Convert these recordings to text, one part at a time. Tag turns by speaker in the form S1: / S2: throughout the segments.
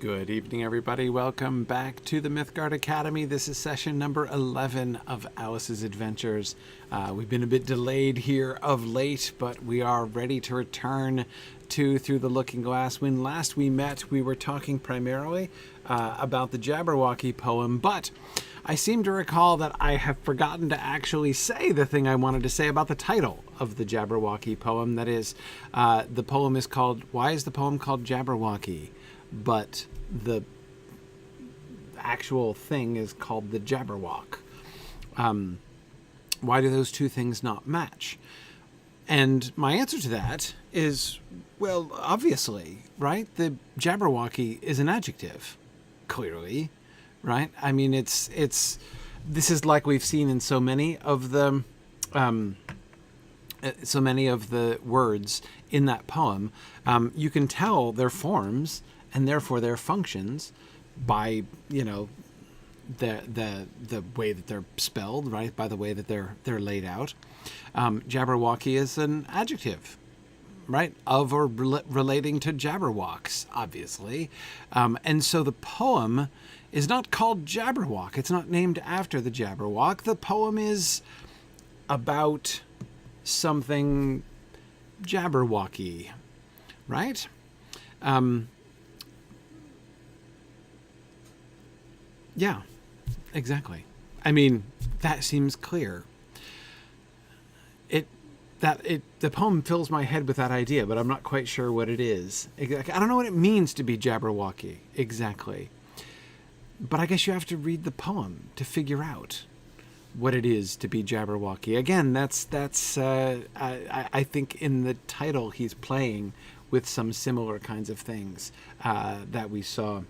S1: Good evening, everybody. Welcome back to the Mythgard Academy. This is session number 11 of Alice's Adventures. We've been a bit delayed here of late, but we are ready to return to Through the Looking Glass. When last we met, we were talking primarily about the Jabberwocky poem, but I seem to recall that I have forgotten to actually say the thing I wanted to say about the title of the Jabberwocky poem. That is, the poem is called, why is the poem called Jabberwocky? But the actual thing is called the Jabberwock. Why do those two things not match? And my answer to that is, well, obviously, right? The Jabberwocky is an adjective, clearly, right? I mean, this is like we've seen in so many of the words in that poem. You can tell their forms and therefore their functions by, the way that they're spelled, right? By the way that they're laid out. Jabberwocky is an adjective, right? Of or relating to Jabberwocks, obviously. And so the poem is not called Jabberwock. It's not named after the Jabberwock. The poem is about something Jabberwocky, right? Yeah, exactly. I mean, that seems clear. The poem fills my head with that idea, but I'm not quite sure what it is. I don't know what it means to be Jabberwocky, exactly. But I guess you have to read the poem to figure out what it is to be Jabberwocky. Again, I think in the title he's playing with some similar kinds of things that we saw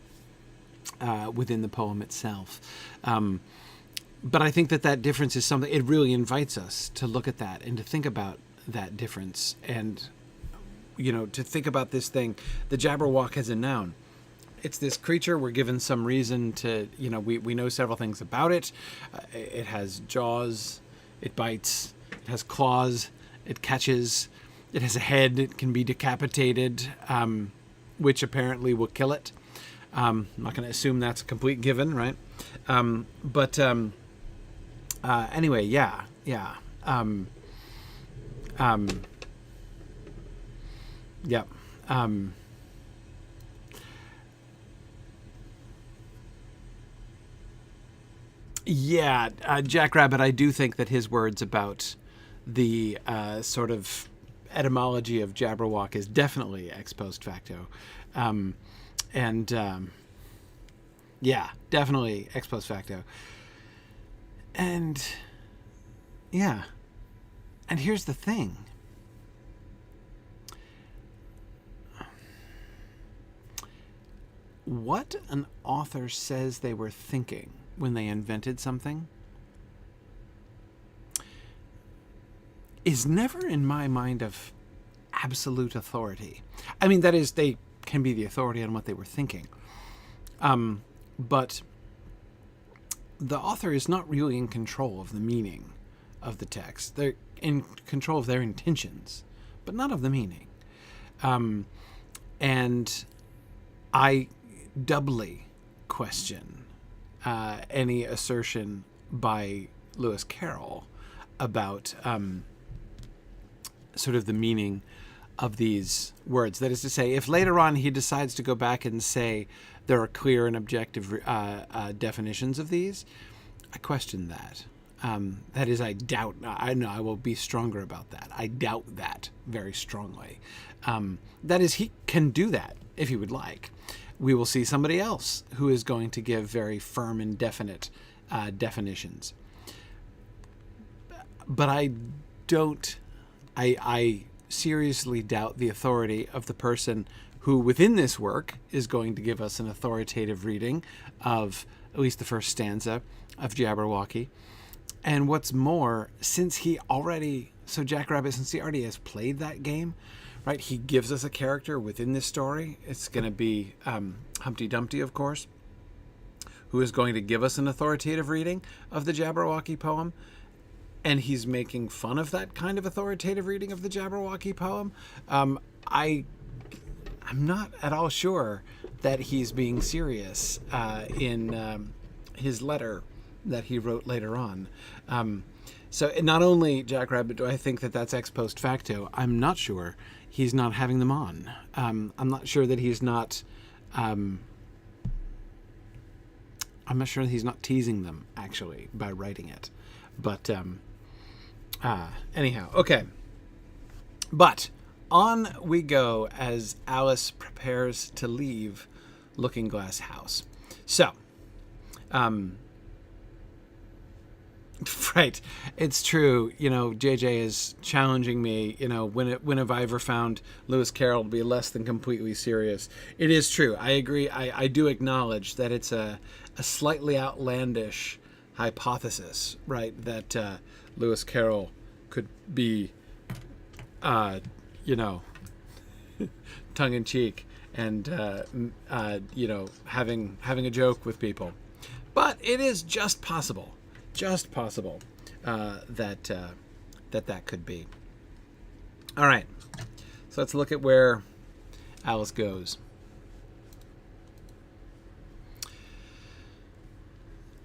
S1: within the poem itself. But I think that difference is something, it really invites us to look at that and to think about that difference and, to think about this thing. The Jabberwock as a noun. It's this creature. We're given some reason to, we know several things about it. It has jaws, it bites, it has claws, it catches, it has a head, it can be decapitated, which apparently will kill it. I'm not going to assume that's a complete given, right? Anyway, yeah. Yeah. Jackrabbit, I do think that his words about the sort of etymology of Jabberwock is definitely ex post facto. Definitely ex post facto. And here's the thing. What an author says they were thinking when they invented something is never in my mind of absolute authority. I mean, that is, they can be the authority on what they were thinking. But the author is not really in control of the meaning of the text. They're in control of their intentions, but not of the meaning. And I doubly question any assertion by Lewis Carroll about sort of the meaning of these words. That is to say, if later on he decides to go back and say there are clear and objective definitions of these, I question that. That is, I will be stronger about that. I doubt that very strongly. That is, he can do that if he would like. We will see somebody else who is going to give very firm and definite definitions. But I seriously doubt the authority of the person who within this work is going to give us an authoritative reading of at least the first stanza of Jabberwocky. And what's more, since he already has played that game, right? He gives us a character within this story. It's going to be Humpty Dumpty, of course, who is going to give us an authoritative reading of the Jabberwocky poem. And he's making fun of that kind of authoritative reading of the Jabberwocky poem. I I'm not at all sure that he's being serious in his letter that he wrote later on. So not only, Jackrabbit, do I think that that's ex post facto, I'm not sure he's not having them on. I'm not sure that he's not... I'm not sure that he's not teasing them, actually, by writing it. But, anyhow, okay. But on we go as Alice prepares to leave Looking Glass House. So, right, it's true. You know, JJ is challenging me. You know, when have I ever found Lewis Carroll to be less than completely serious? It is true. I agree. I do acknowledge that it's a slightly outlandish hypothesis, right? That Lewis Carroll could be, you know, tongue in cheek and you know, having a joke with people, but it is just possible that could be. All right, so let's look at where Alice goes.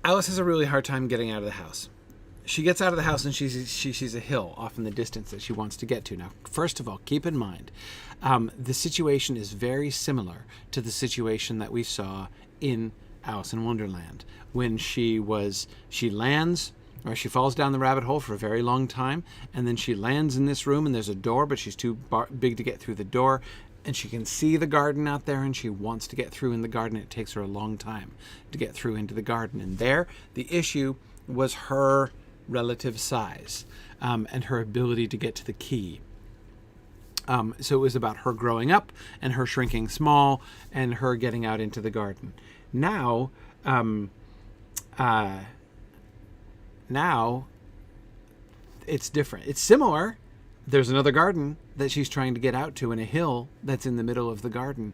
S1: Alice has a really hard time getting out of the house. She gets out of the house and she sees a hill off in the distance that she wants to get to. Now, first of all, keep in mind, the situation is very similar to the situation that we saw in Alice in Wonderland, when she lands, or she falls down the rabbit hole for a very long time, and then she lands in this room and there's a door, but she's too big to get through the door, and she can see the garden out there and she wants to get through in the garden. It takes her a long time to get through into the garden, and there the issue was her relative size and her ability to get to the key. So it was about her growing up and her shrinking small and her getting out into the garden. Now it's different. It's similar. There's another garden that she's trying to get out to, and a hill that's in the middle of the garden,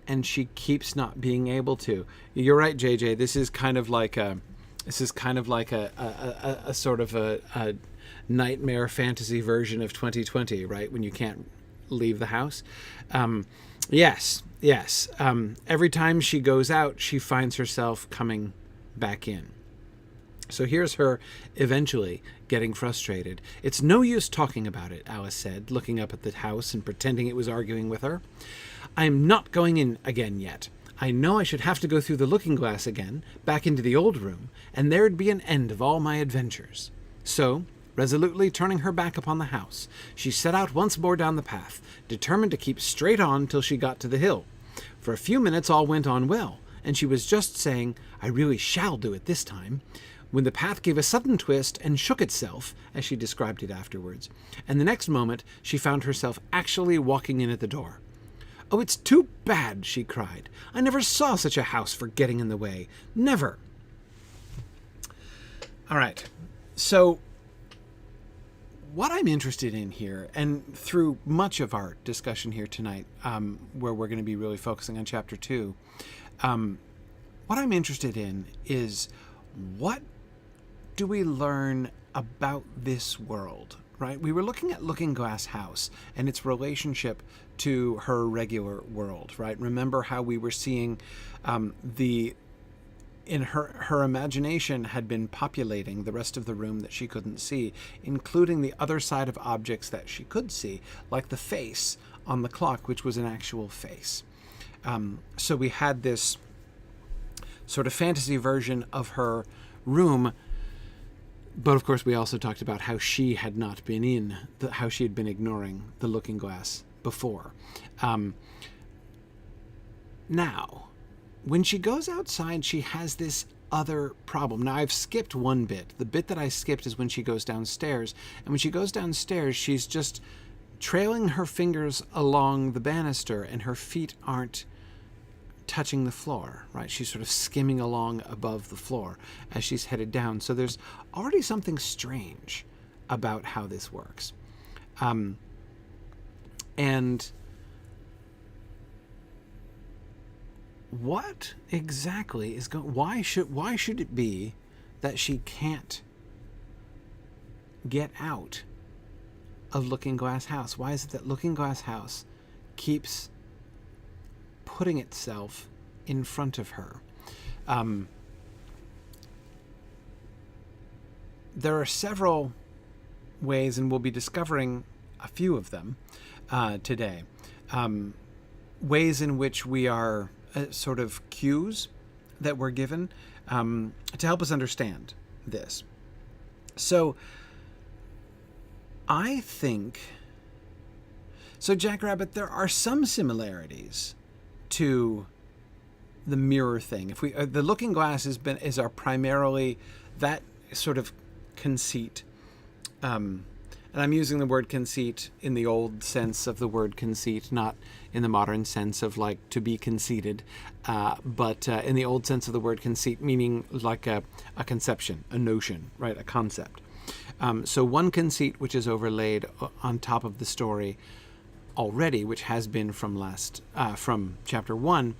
S1: and she keeps not being able to. You're right, JJ. This is kind of like a sort of a nightmare fantasy version of 2020, right? When you can't leave the house. Yes. Every time she goes out, she finds herself coming back in. So here's her eventually getting frustrated. "It's no use talking about it," Alice said, looking up at the house and pretending it was arguing with her. "I'm not going in again yet. I know I should have to go through the looking glass again, back into the old room, and there'd be an end of all my adventures." So, resolutely turning her back upon the house, she set out once more down the path, determined to keep straight on till she got to the hill. For a few minutes all went on well, and she was just saying, "I really shall do it this time," when the path gave a sudden twist and shook itself, as she described it afterwards, and the next moment she found herself actually walking in at the door. "Oh, it's too bad," she cried. "I never saw such a house for getting in the way. Never." All right, so what I'm interested in here, and through much of our discussion here tonight, where we're going to be really focusing on Chapter 2, what I'm interested in is, what do we learn about this world, right? We were looking at Looking Glass House and its relationship to her regular world, right? Remember how we were seeing in her imagination had been populating the rest of the room that she couldn't see, including the other side of objects that she could see, like the face on the clock, which was an actual face. So we had this sort of fantasy version of her room, but of course we also talked about how she had not been how she had been ignoring the looking glass before. Now, when she goes outside, she has this other problem. Now, I've skipped one bit. The bit that I skipped is when she goes downstairs. And when she goes downstairs, she's just trailing her fingers along the banister, and her feet aren't touching the floor, right? She's sort of skimming along above the floor as she's headed down. So there's already something strange about how this works. And what exactly is going? Why should it be that she can't get out of Looking Glass House? Why is it that Looking Glass House keeps putting itself in front of her. There are several ways, and we'll be discovering a few of them today, ways in which we are sort of cues that we're given to help us understand this. So I think, so Jackrabbit, there are some similarities to the mirror thing. If we, the looking glass is our primarily that sort of conceit. And I'm using the word conceit in the old sense of the word conceit, not in the modern sense of like to be conceited, but in the old sense of the word conceit, meaning like a conception, a notion, right? A concept. So one conceit which is overlaid on top of the story already, which has been from chapter 1,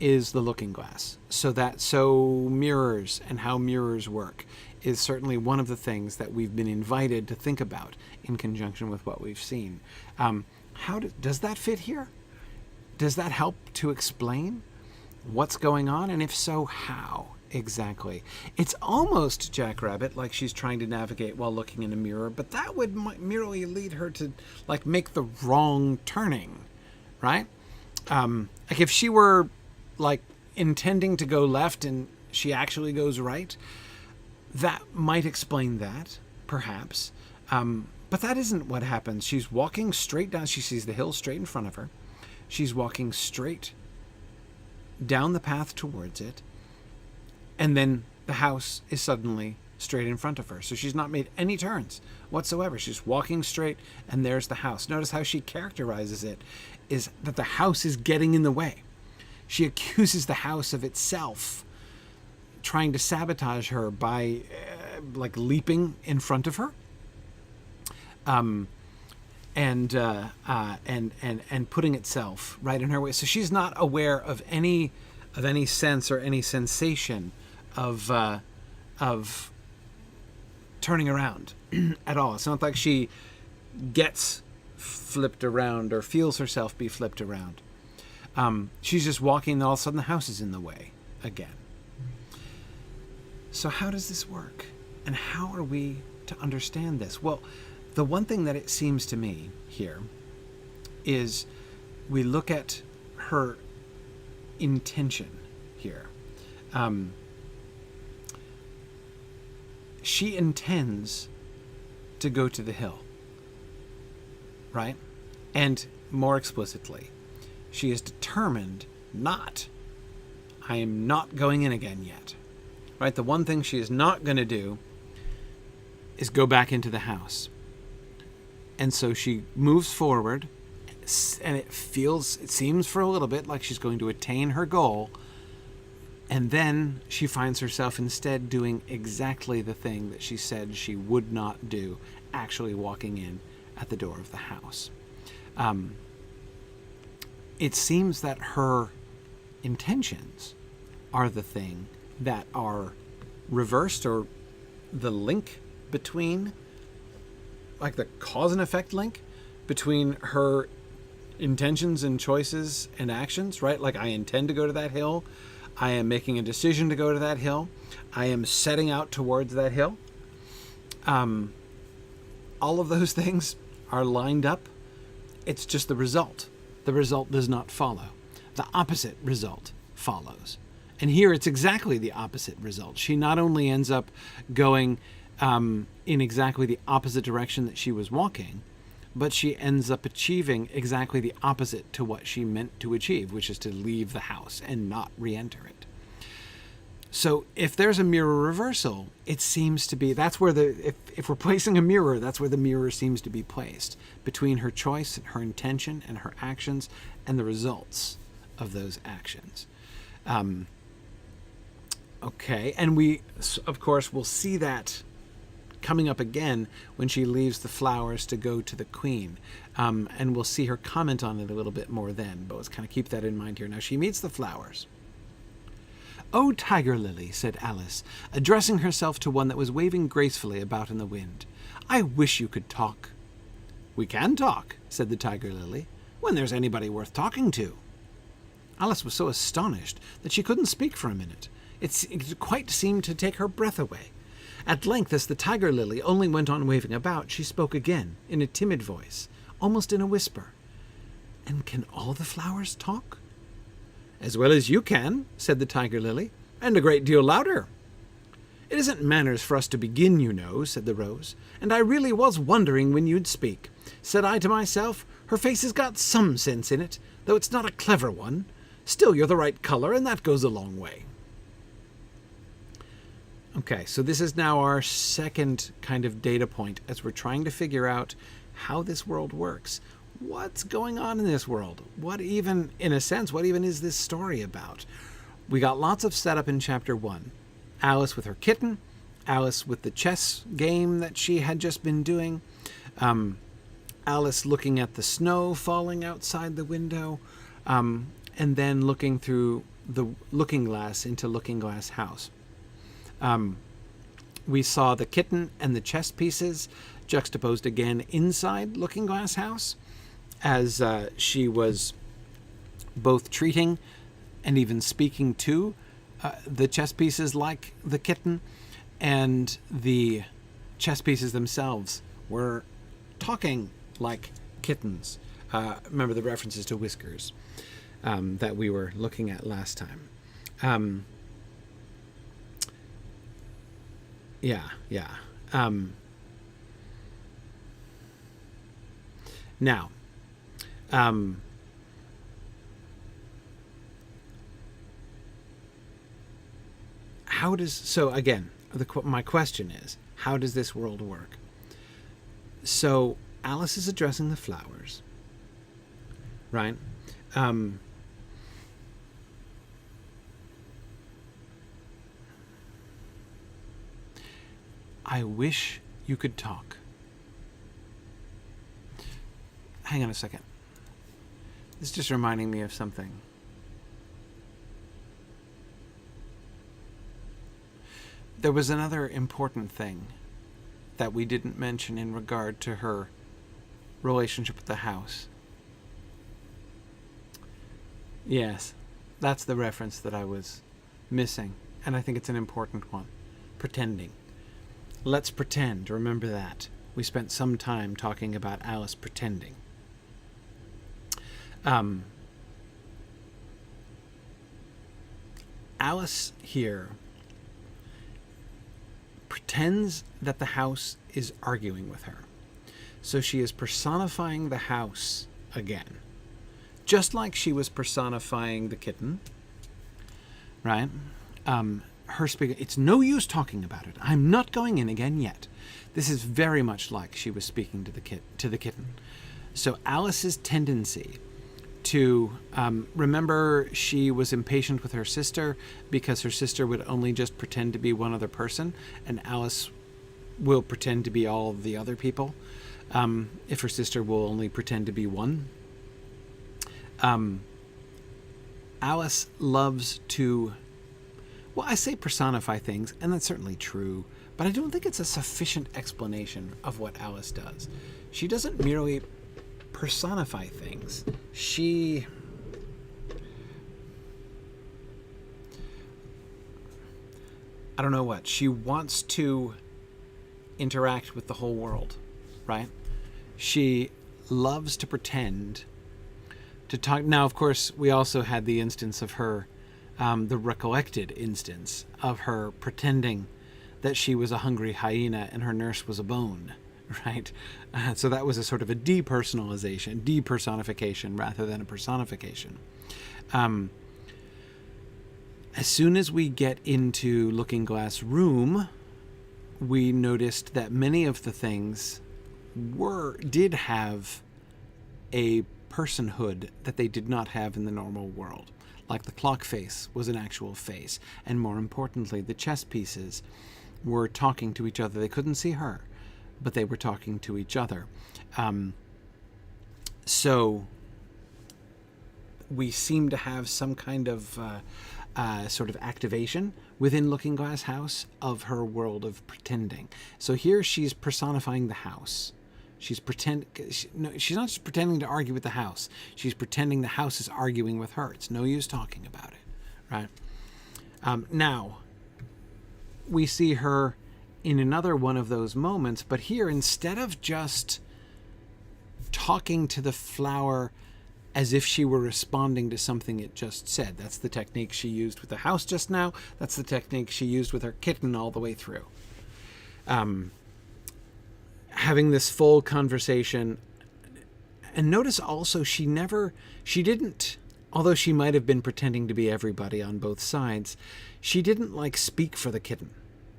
S1: is the looking glass. So mirrors and how mirrors work is certainly one of the things that we've been invited to think about in conjunction with what we've seen. Does that fit here? Does that help to explain what's going on? And if so, how exactly? It's almost, Jackrabbit, like she's trying to navigate while looking in a mirror, but that would merely lead her to like make the wrong turning, right? Like if she were like intending to go left and she actually goes right, that might explain that, perhaps. But that isn't what happens. She's walking straight down. She sees the hill straight in front of her. She's walking straight down the path towards it. And then the house is suddenly straight in front of her. So she's not made any turns whatsoever. She's walking straight, and there's the house. Notice how she characterizes it, is that the house is getting in the way. She accuses the house of itself trying to sabotage her by like leaping in front of her, and putting itself right in her way. So she's not aware of any sense or any sensation of turning around at all. It's not like she gets flipped around or feels herself be flipped around. She's just walking, and all of a sudden the house is in the way again. So how does this work? And how are we to understand this? Well, the one thing that it seems to me here is we look at her intention here. She intends to go to the hill, right? And more explicitly, she is determined I am not going in again yet. Right? The one thing she is not going to do is go back into the house. And so she moves forward, and it seems for a little bit like she's going to attain her goal. And then she finds herself instead doing exactly the thing that she said she would not do, actually walking in at the door of the house. It seems that her intentions are the thing that are reversed, or the link between, like the cause and effect link between her intentions and choices and actions, right? Like I intend to go to that hill. I am making a decision to go to that hill. I am setting out towards that hill. All of those things are lined up. It's just the result. The result does not follow. The opposite result follows. And here it's exactly the opposite result. She not only ends up going in exactly the opposite direction that she was walking, but she ends up achieving exactly the opposite to what she meant to achieve, which is to leave the house and not re-enter it. So if there's a mirror reversal, it seems to be, that's where if we're placing a mirror, that's where the mirror seems to be placed, between her choice and her intention and her actions and the results of those actions. Okay, and we, of course, will see that coming up again when she leaves the flowers to go to the queen. And we'll see her comment on it a little bit more then, but let's kind of keep that in mind here. Now she meets the flowers. "Oh, Tiger Lily," said Alice, addressing herself to one that was waving gracefully about in the wind, "I wish you could talk." "We can talk," said the Tiger Lily, "when there's anybody worth talking to." Alice was so astonished that she couldn't speak for a minute. It quite seemed to take her breath away. At length, as the tiger lily only went on waving about, she spoke again, in a timid voice, almost in a whisper. "And can all the flowers talk?" "As well as you can," said the tiger lily, "and a great deal louder." "It isn't manners for us to begin, you know," said the rose, "and I really was wondering when you'd speak. Said I to myself, her face has got some sense in it, though it's not a clever one. Still, you're the right color, and that goes a long way." Okay, so this is now our second kind of data point as we're trying to figure out how this world works. What's going on in this world? What even, in a sense, what even is this story about? We got lots of setup in chapter 1. Alice with her kitten, Alice with the chess game that she had just been doing, Alice looking at the snow falling outside the window, and then looking through the looking glass into Looking Glass House. We saw the kitten and the chess pieces juxtaposed again inside Looking Glass House, as she was both treating and even speaking to the chess pieces like the kitten, and the chess pieces themselves were talking like kittens. Remember the references to Whiskers that we were looking at last time. Now, my question is, how does this world work? So Alice is addressing the flowers, right? I wish you could talk. Hang on a second. This is just reminding me of something. There was another important thing that we didn't mention in regard to her relationship with the house. Yes, that's the reference that I was missing, and I think it's an important one. Pretending. Let's pretend, remember that. We spent some time talking about Alice pretending. Alice here pretends that the house is arguing with her. So she is personifying the house again. Just like she was personifying the kitten, right? Her speaking, "It's no use talking about it. I'm not going in again yet." This is very much like she was speaking to the kitten. So Alice's tendency to remember, she was impatient with her sister because her sister would only just pretend to be one other person, and Alice will pretend to be all of the other people if her sister will only pretend to be one. Alice loves to, well, I say personify things, and that's certainly true, but I don't think it's a sufficient explanation of what Alice does. She doesn't merely personify things. She wants to interact with the whole world, right? She loves to pretend to talk. Now, of course, we also had the instance of her, the recollected instance of her pretending that she was a hungry hyena and her nurse was a bone, right? So that was a sort of a depersonification rather than a personification. As soon as we get into Looking Glass Room, we noticed that many of the things did have a personhood that they did not have in the normal world. Like the clock face was an actual face, and more importantly, the chess pieces were talking to each other. They couldn't see her, but they were talking to each other. So we seem to have some kind of sort of activation within Looking Glass House of her world of pretending. So here she's personifying the house, She's she's not just pretending to argue with the house. She's pretending the house is arguing with her. It's no use talking about it, right? Now, we see her in another one of those moments, but here, instead of just talking to the flower as if she were responding to something it just said, that's the technique she used with the house just now. That's the technique she used with her kitten all the way through. Having this full conversation. And notice also she didn't, although she might have been pretending to be everybody on both sides, she didn't like speak for the kitten.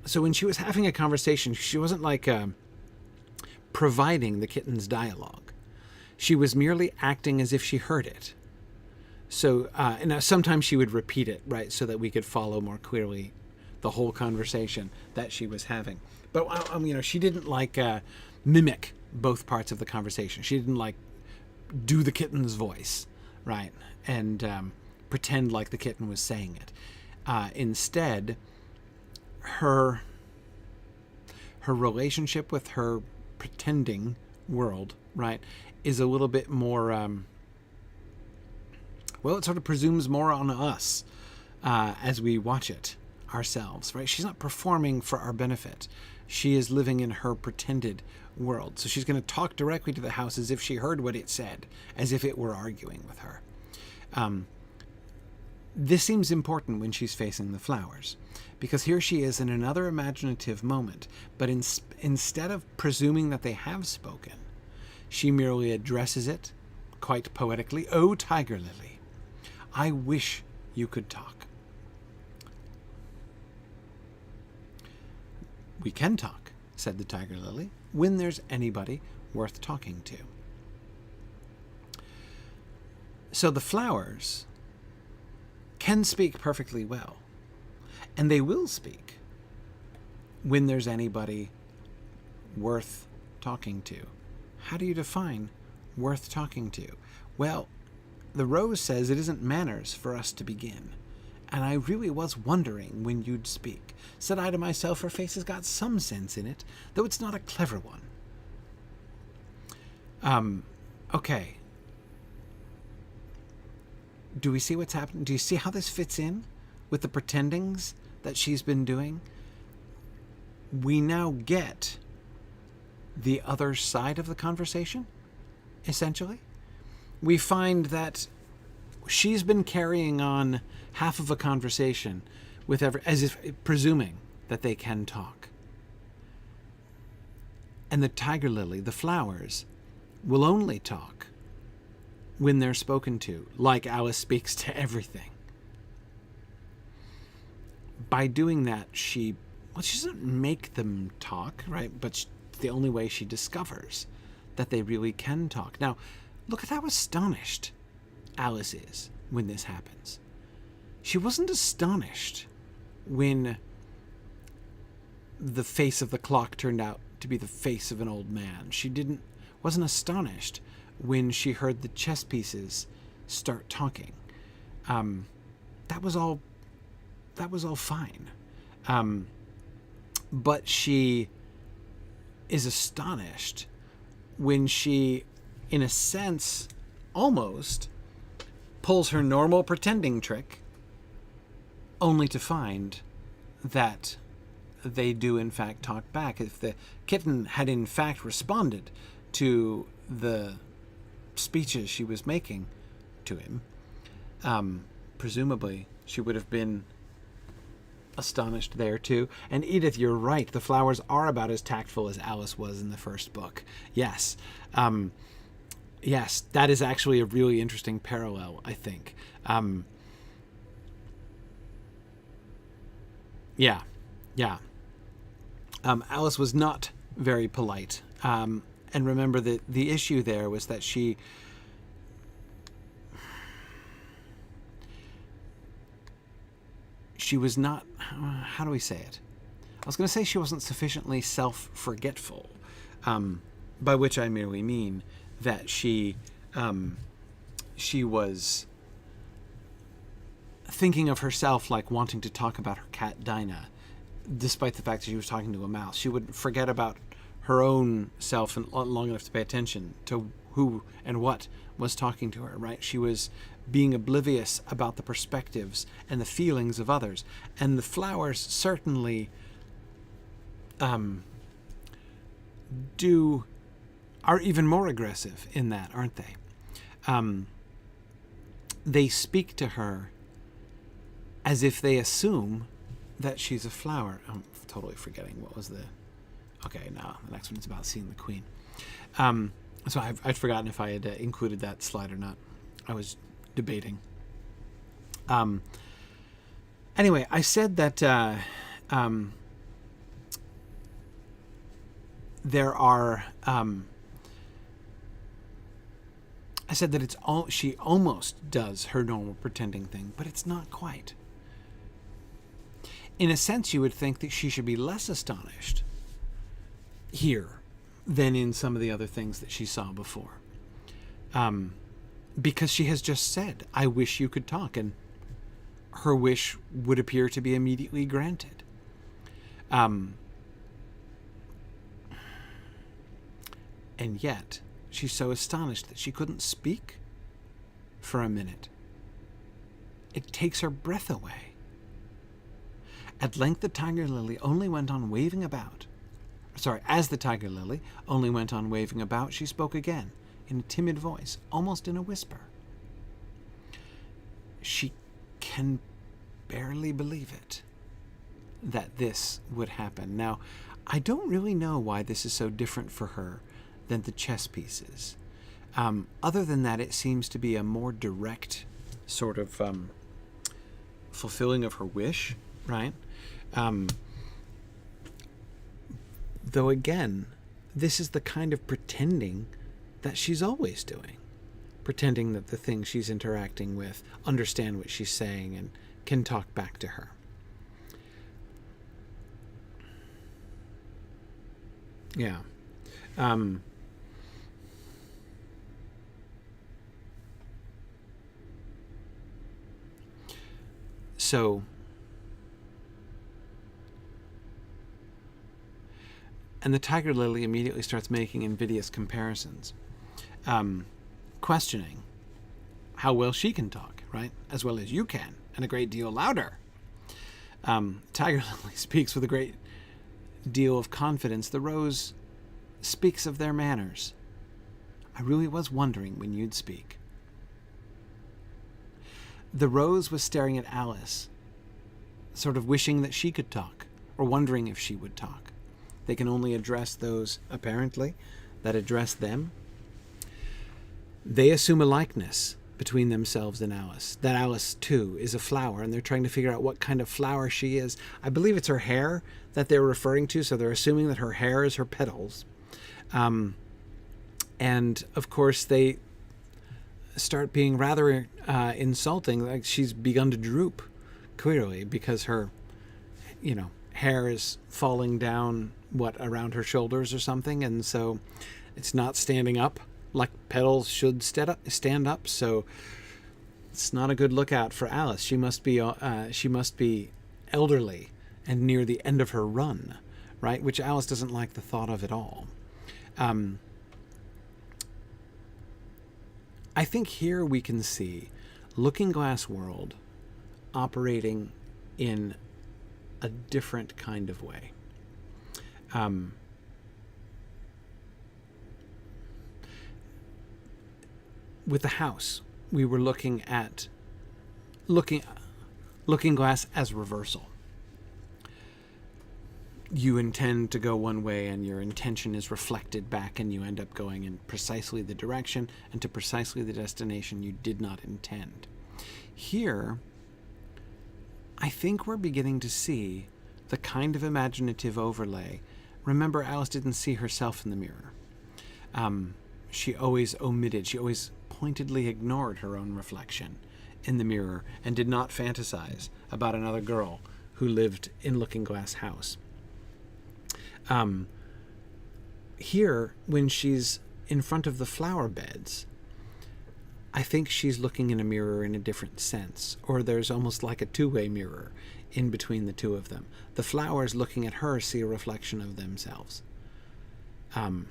S1: So when she was having a conversation, she wasn't like providing the kitten's dialogue. She was merely acting as if she heard it. So and sometimes she would repeat it, right, so that we could follow more clearly the whole conversation that she was having. But she didn't like mimic both parts of the conversation. She didn't like do the kitten's voice, right, and pretend like the kitten was saying it. Instead, her relationship with her pretending world, right, is a little bit more, it sort of presumes more on us as we watch it ourselves, right? She's not performing for our benefit. She is living in her pretended world. So she's going to talk directly to the house as if she heard what it said, as if it were arguing with her. This seems important when she's facing the flowers, because here she is in another imaginative moment, but instead of presuming that they have spoken, she merely addresses it quite poetically. "Oh, tiger lily, I wish you could talk." "We can talk," said the tiger lily, "when there's anybody worth talking to." So the flowers can speak perfectly well, and they will speak when there's anybody worth talking to. How do you define worth talking to? Well, the rose says it isn't manners for us to begin. And I really was wondering when you'd speak. Said I to myself, her face has got some sense in it, though it's not a clever one. Okay. Do we see what's happening? Do you see how this fits in with the pretendings that she's been doing? We now get the other side of the conversation, essentially. We find that she's been carrying on half of a conversation with as if presuming that they can talk. And the tiger lily, the flowers, will only talk when they're spoken to, like Alice speaks to everything. By doing that, she doesn't make them talk, right? But the only way she discovers that they really can talk. Now, look at how astonished Alice is when this happens. She wasn't astonished when the face of the clock turned out to be the face of an old man. She wasn't astonished when she heard the chess pieces start talking. That was all fine. But she is astonished when she, in a sense, almost pulls her normal pretending trick, only to find that they do in fact talk back. If the kitten had in fact responded to the speeches she was making to him, presumably she would have been astonished there too. And Edith, you're right. The flowers are about as tactful as Alice was in the first book. Yes. Yes, that is actually a really interesting parallel, I think. Yeah. Alice was not very polite. And remember that the issue there was that she was not, how do we say it? I was going to say she wasn't sufficiently self-forgetful, by which I merely mean that she was thinking of herself like wanting to talk about her cat Dinah, despite the fact that she was talking to a mouse. She would forget about her own self and long enough to pay attention to who and what was talking to her, right? She was being oblivious about the perspectives and the feelings of others. And the flowers certainly are even more aggressive in that, aren't they? They speak to her as if they assume that she's a flower. I'm totally forgetting what was the... Okay, no, the next one is about seeing the queen. So I'd forgotten if I had included that slide or not. I was debating. Anyway, I said that there are... I said that she almost does her normal pretending thing, but it's not quite. In a sense, you would think that she should be less astonished here than in some of the other things that she saw before. Because she has just said, I wish you could talk, and her wish would appear to be immediately granted. And yet, she's so astonished that she couldn't speak for a minute. It takes her breath away. At length the tiger lily only went on waving about. As the tiger lily only went on waving about, she spoke again, in a timid voice, almost in a whisper. She can barely believe it, that this would happen. Now, I don't really know why this is so different for her than the chess pieces. Other than that, it seems to be a more direct sort of fulfilling of her wish, right? Though again, this is the kind of pretending that she's always doing. Pretending that the things she's interacting with understand what she's saying and can talk back to her. Yeah. So, and the tiger lily immediately starts making invidious comparisons, questioning how well she can talk, right? As well as you can, and a great deal louder. Tiger lily speaks with a great deal of confidence. The rose speaks of their manners. I really was wondering when you'd speak. The rose was staring at Alice, sort of wishing that she could talk, or wondering if she would talk. They can only address those, apparently, that address them. They assume a likeness between themselves and Alice, that Alice, too, is a flower, and they're trying to figure out what kind of flower she is. I believe it's her hair that they're referring to, so they're assuming that her hair is her petals. And, of course, they start being rather insulting, like she's begun to droop, clearly, because her, hair is falling down, around her shoulders or something, and so it's not standing up like petals should stand up, so it's not a good lookout for Alice. She must be elderly and near the end of her run, right? Which Alice doesn't like the thought of at all. I think here we can see Looking Glass World operating in a different kind of way. With the house, we were looking at Looking Glass as reversal. You intend to go one way and your intention is reflected back and you end up going in precisely the direction and to precisely the destination you did not intend. Here, I think we're beginning to see the kind of imaginative overlay. Remember, Alice didn't see herself in the mirror. She always pointedly ignored her own reflection in the mirror and did not fantasize about another girl who lived in Looking Glass House. Here, when she's in front of the flower beds, I think she's looking in a mirror in a different sense, or there's almost like a two-way mirror in between the two of them. The flowers looking at her see a reflection of themselves. And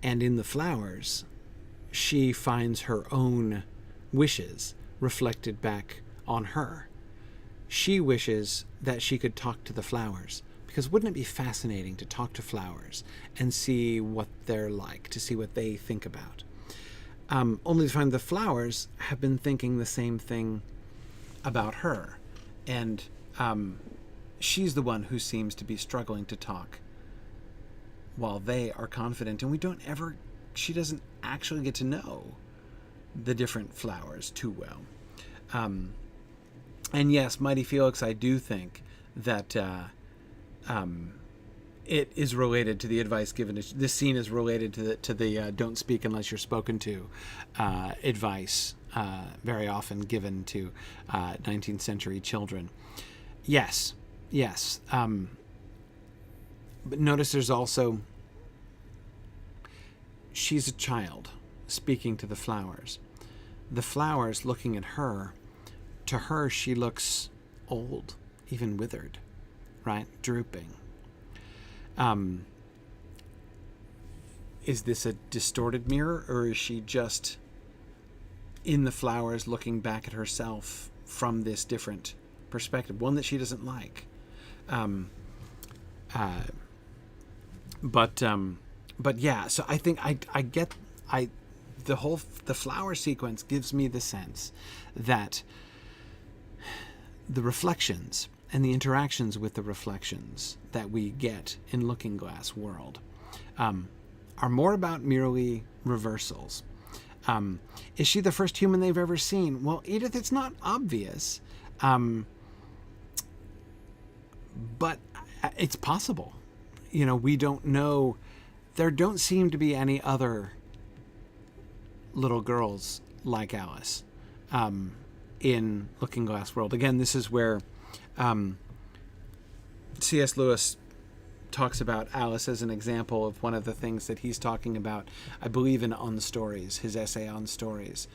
S1: in the flowers, she finds her own wishes reflected back on her. She wishes that she could talk to the flowers, because wouldn't it be fascinating to talk to flowers and see what they're like, to see what they think about? Only to find the flowers have been thinking the same thing about her. And she's the one who seems to be struggling to talk while they are confident. And she doesn't actually get to know the different flowers too well. And yes, Mighty Felix, I do think that it is related to the advice given. This scene is related to the don't speak unless you're spoken to advice, very often given to 19th century children. Yes. But notice there's also, she's a child speaking to the flowers. The flowers looking at her, to her she looks old, even withered, right? Drooping. Is this a distorted mirror, or is she just in the flowers looking back at herself from this different perspective, one that she doesn't like? But yeah, so I think the flower sequence gives me the sense that the reflections and the interactions with the reflections that we get in Looking Glass World are more about merely reversals. Is she the first human they've ever seen? Well, Edith, it's not obvious, but it's possible. We don't know. There don't seem to be any other little girls like Alice in Looking Glass World. Again, this is where C.S. Lewis talks about Alice as an example of one of the things that he's talking about, I believe, in On Stories, his essay on stories,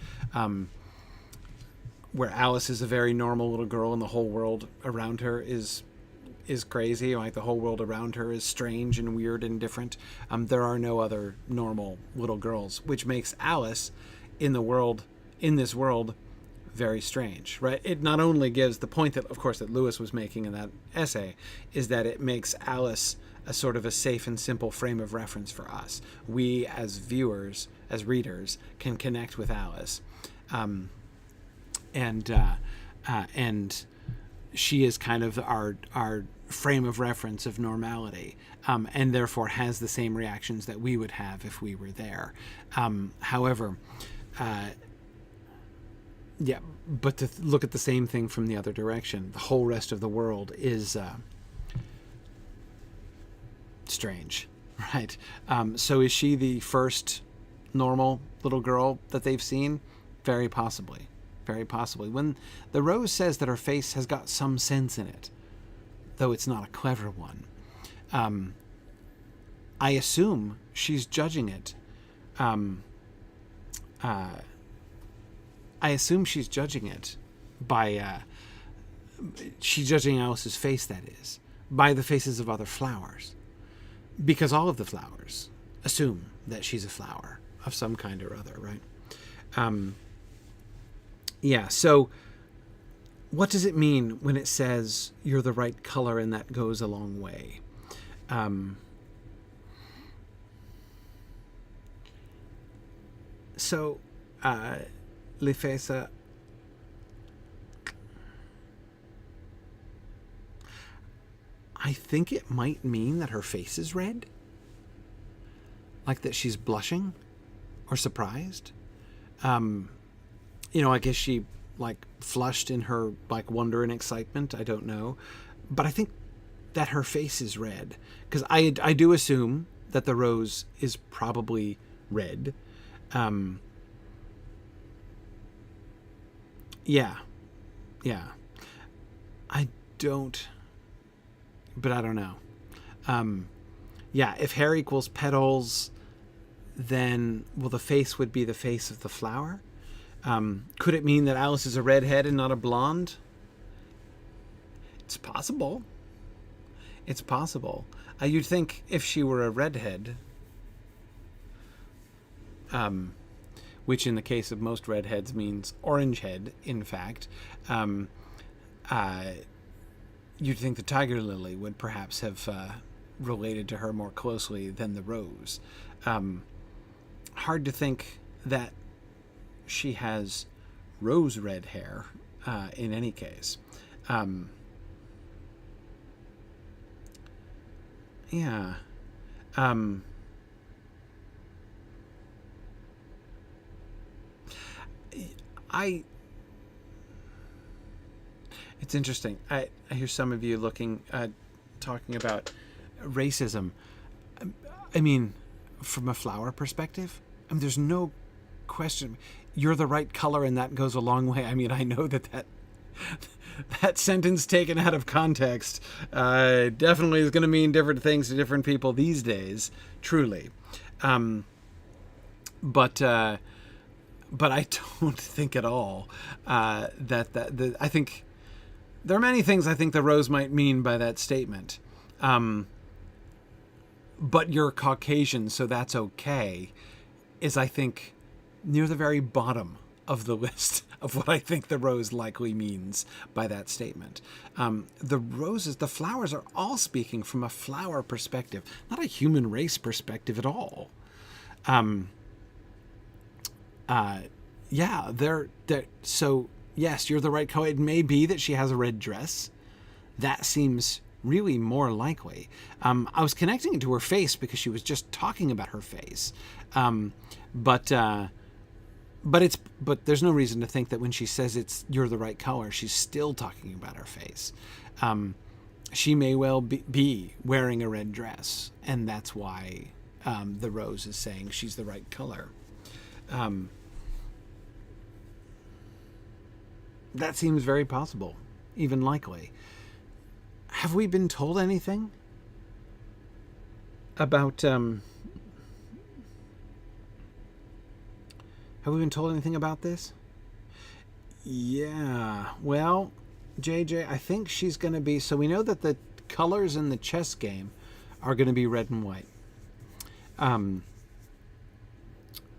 S1: where Alice is a very normal little girl and the whole world around her is crazy. Like, the whole world around her is strange and weird and different. There are no other normal little girls, which makes Alice in this world very strange, right? It not only gives the point that, of course, that Lewis was making in that essay, is that it makes Alice a sort of a safe and simple frame of reference for us. We, as viewers, as readers, can connect with Alice, and she is kind of our frame of reference of normality, and therefore has the same reactions that we would have if we were there. However, yeah, but to look at the same thing from the other direction, the whole rest of the world is strange, right? So is she the first normal little girl that they've seen? Very possibly. Very possibly. When the rose says that her face has got some sense in it, though it's not a clever one, I assume she's judging it. I assume she's judging it by, she's judging Alice's face, that is, by the faces of other flowers. Because all of the flowers assume that she's a flower of some kind or other, right? Yeah, so what does it mean when it says you're the right color and that goes a long way? Lefesa, I think it might mean that her face is red, like that she's blushing or surprised. I guess she flushed in her wonder and excitement. I don't know, but I think that her face is red, because I do assume that the rose is probably red. Yeah. I don't know. If hair equals petals, then, the face would be the face of the flower. Could it mean that Alice is a redhead and not a blonde? It's possible. You'd think if she were a redhead, which in the case of most redheads means orange head, in fact, you'd think the tiger lily would perhaps have related to her more closely than the rose. Hard to think that she has rose red hair in any case. Yeah. It's interesting. I hear some of you talking about racism. I mean, from a flower perspective, there's no question. You're the right color, and that goes a long way. I mean, I know that sentence taken out of context definitely is going to mean different things to different people these days, truly. But I don't think at all that I think there are many things I think the rose might mean by that statement. But you're Caucasian, so that's okay, is, I think, near the very bottom of the list of what I think the rose likely means by that statement. The flowers are all speaking from a flower perspective, not a human race perspective at all. Yeah, they're so yes, you're the right color. It may be that she has a red dress. That seems really more likely. I was connecting it to her face because she was just talking about her face. But there's no reason to think that when she says you're the right color, she's still talking about her face. She may well be wearing a red dress, and that's why the rose is saying she's the right color. That seems very possible, even likely. Have we been told anything about... have we been told anything about this? Yeah, well, JJ, I think she's going to be... So we know that the colors in the chess game are going to be red and white.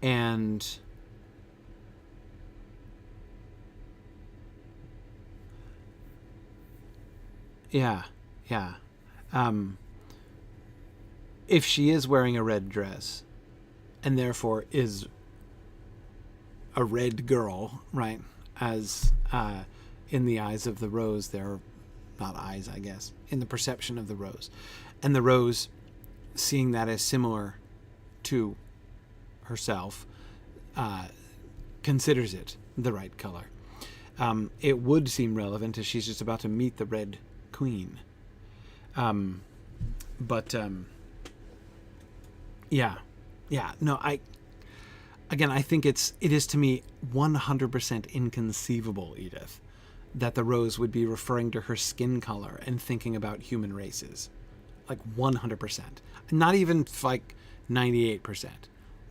S1: And... Yeah. If she is wearing a red dress, and therefore is a red girl, right? As in the eyes of the rose, they're not eyes, I guess, in the perception of the rose, and the rose, seeing that as similar to herself, considers it the right color. It would seem relevant as she's just about to meet the red queen. I think it is to me 100% inconceivable, Edith, that the rose would be referring to her skin color and thinking about human races. Like 100%. Not even like 98%.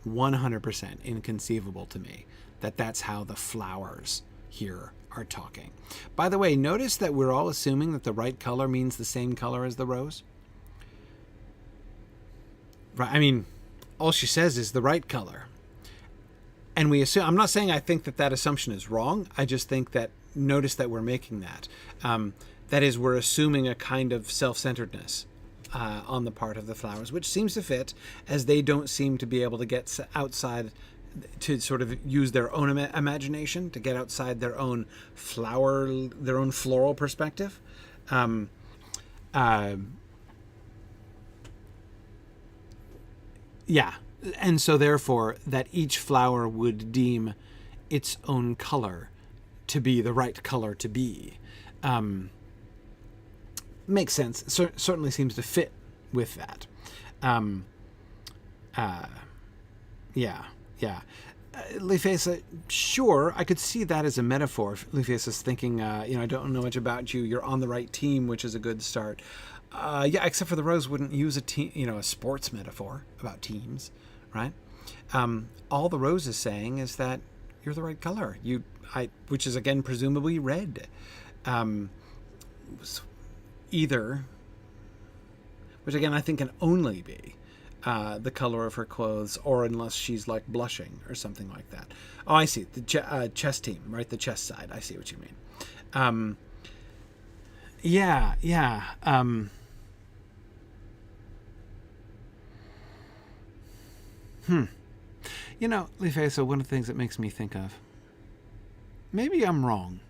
S1: 100% inconceivable to me that that's how the flowers here are talking. By the way, notice that we're all assuming that the right color means the same color as the rose. Right? I mean, all she says is the right color. And we assume, I'm not saying I think that assumption is wrong. I just think that, notice that we're making that. That is, we're assuming a kind of self-centeredness on the part of the flowers, which seems to fit, as they don't seem to be able to get outside, to sort of use their own imagination to get outside their own floral perspective. Yeah. And so therefore that each flower would deem its own color to be the right color to be. Makes sense. Certainly seems to fit with that. Yeah. Lefesa, sure, I could see that as a metaphor. Lefesa's thinking, I don't know much about you. You're on the right team, which is a good start. Except for the rose wouldn't use a sports metaphor about teams, right? All the rose is saying is that you're the right color. Which is again presumably red. Either, which again I think can only be the color of her clothes, or unless she's like blushing or something like that. Oh, I see. The chess team, right? The chess side. I see what you mean. Yeah. You know, Life, so one of the things that makes me think of, maybe I'm wrong,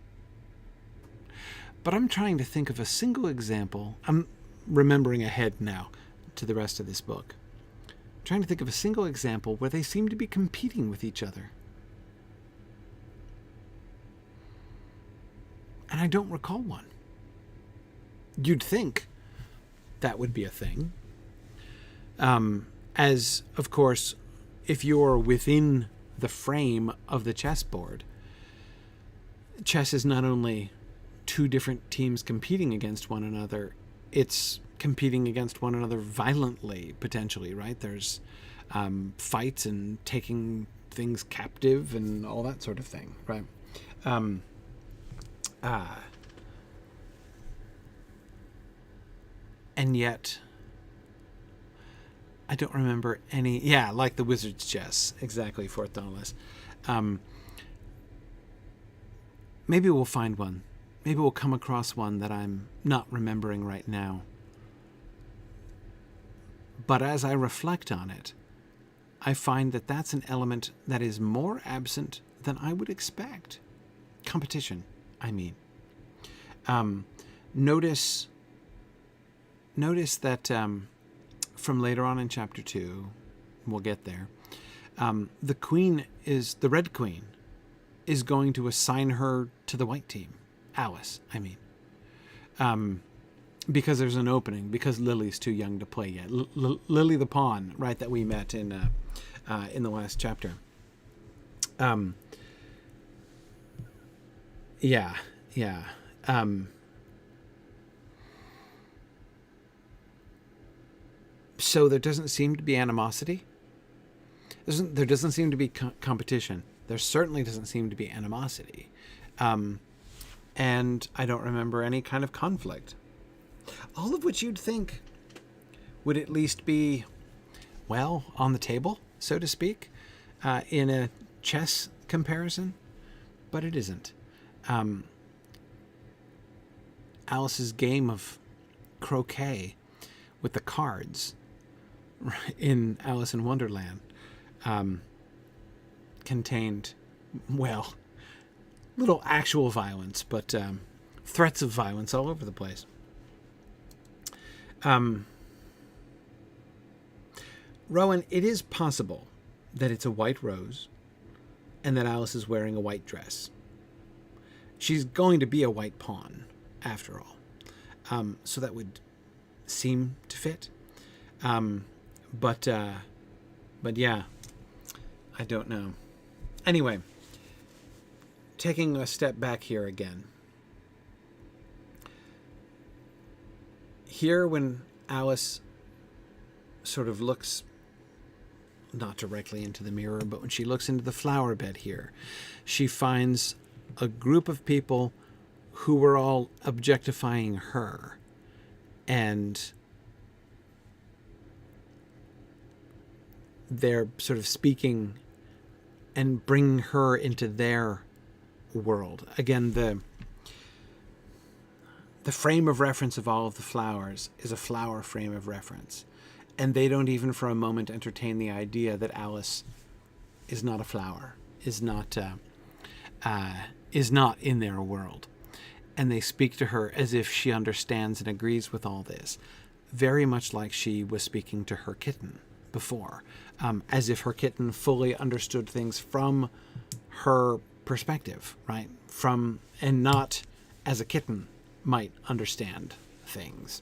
S1: but I'm trying to think of a single example. I'm remembering ahead now to the rest of this book. I'm trying to think of a single example where they seem to be competing with each other. And I don't recall one. You'd think that would be a thing. As, of course, if you're within the frame of the chessboard, chess is not only two different teams competing against one another, it's competing against one another violently, potentially, right? There's fights and taking things captive and all that sort of thing, right? And yet, I don't remember any... Yeah, like the Wizard's Chess. Exactly, Fourth Dauntless. Maybe we'll find one. Maybe we'll come across one that I'm not remembering right now. But as I reflect on it, I find that that's an element that is more absent than I would expect. Competition, I mean. Notice that from later on in chapter 2, we'll get there, the Red Queen is going to assign her to the White team. Alice, I mean. Because there's an opening, because Lily's too young to play yet. Lily the pawn, right, that we met in the last chapter. Yeah. So there doesn't seem to be animosity. There doesn't seem to be competition. There certainly doesn't seem to be animosity. And I don't remember any kind of conflict. All of which you'd think would at least be, well, on the table, so to speak, in a chess comparison. But it isn't. Alice's game of croquet with the cards in Alice in Wonderland contained, well, little actual violence, but threats of violence all over the place. Rowan, it is possible that it's a white rose and that Alice is wearing a white dress. She's going to be a white pawn, after all. So that would seem to fit. But yeah, I don't know. Anyway, taking a step back here again. Here, when Alice sort of looks, not directly into the mirror, but when she looks into the flower bed here, she finds a group of people who were all objectifying her. And they're sort of speaking and bringing her into their world. Again, the frame of reference of all of the flowers is a flower frame of reference. And they don't even for a moment entertain the idea that Alice is not a flower, is not in their world. And they speak to her as if she understands and agrees with all this, very much like she was speaking to her kitten before, as if her kitten fully understood things from her perspective, right? And not as a kitten might understand things.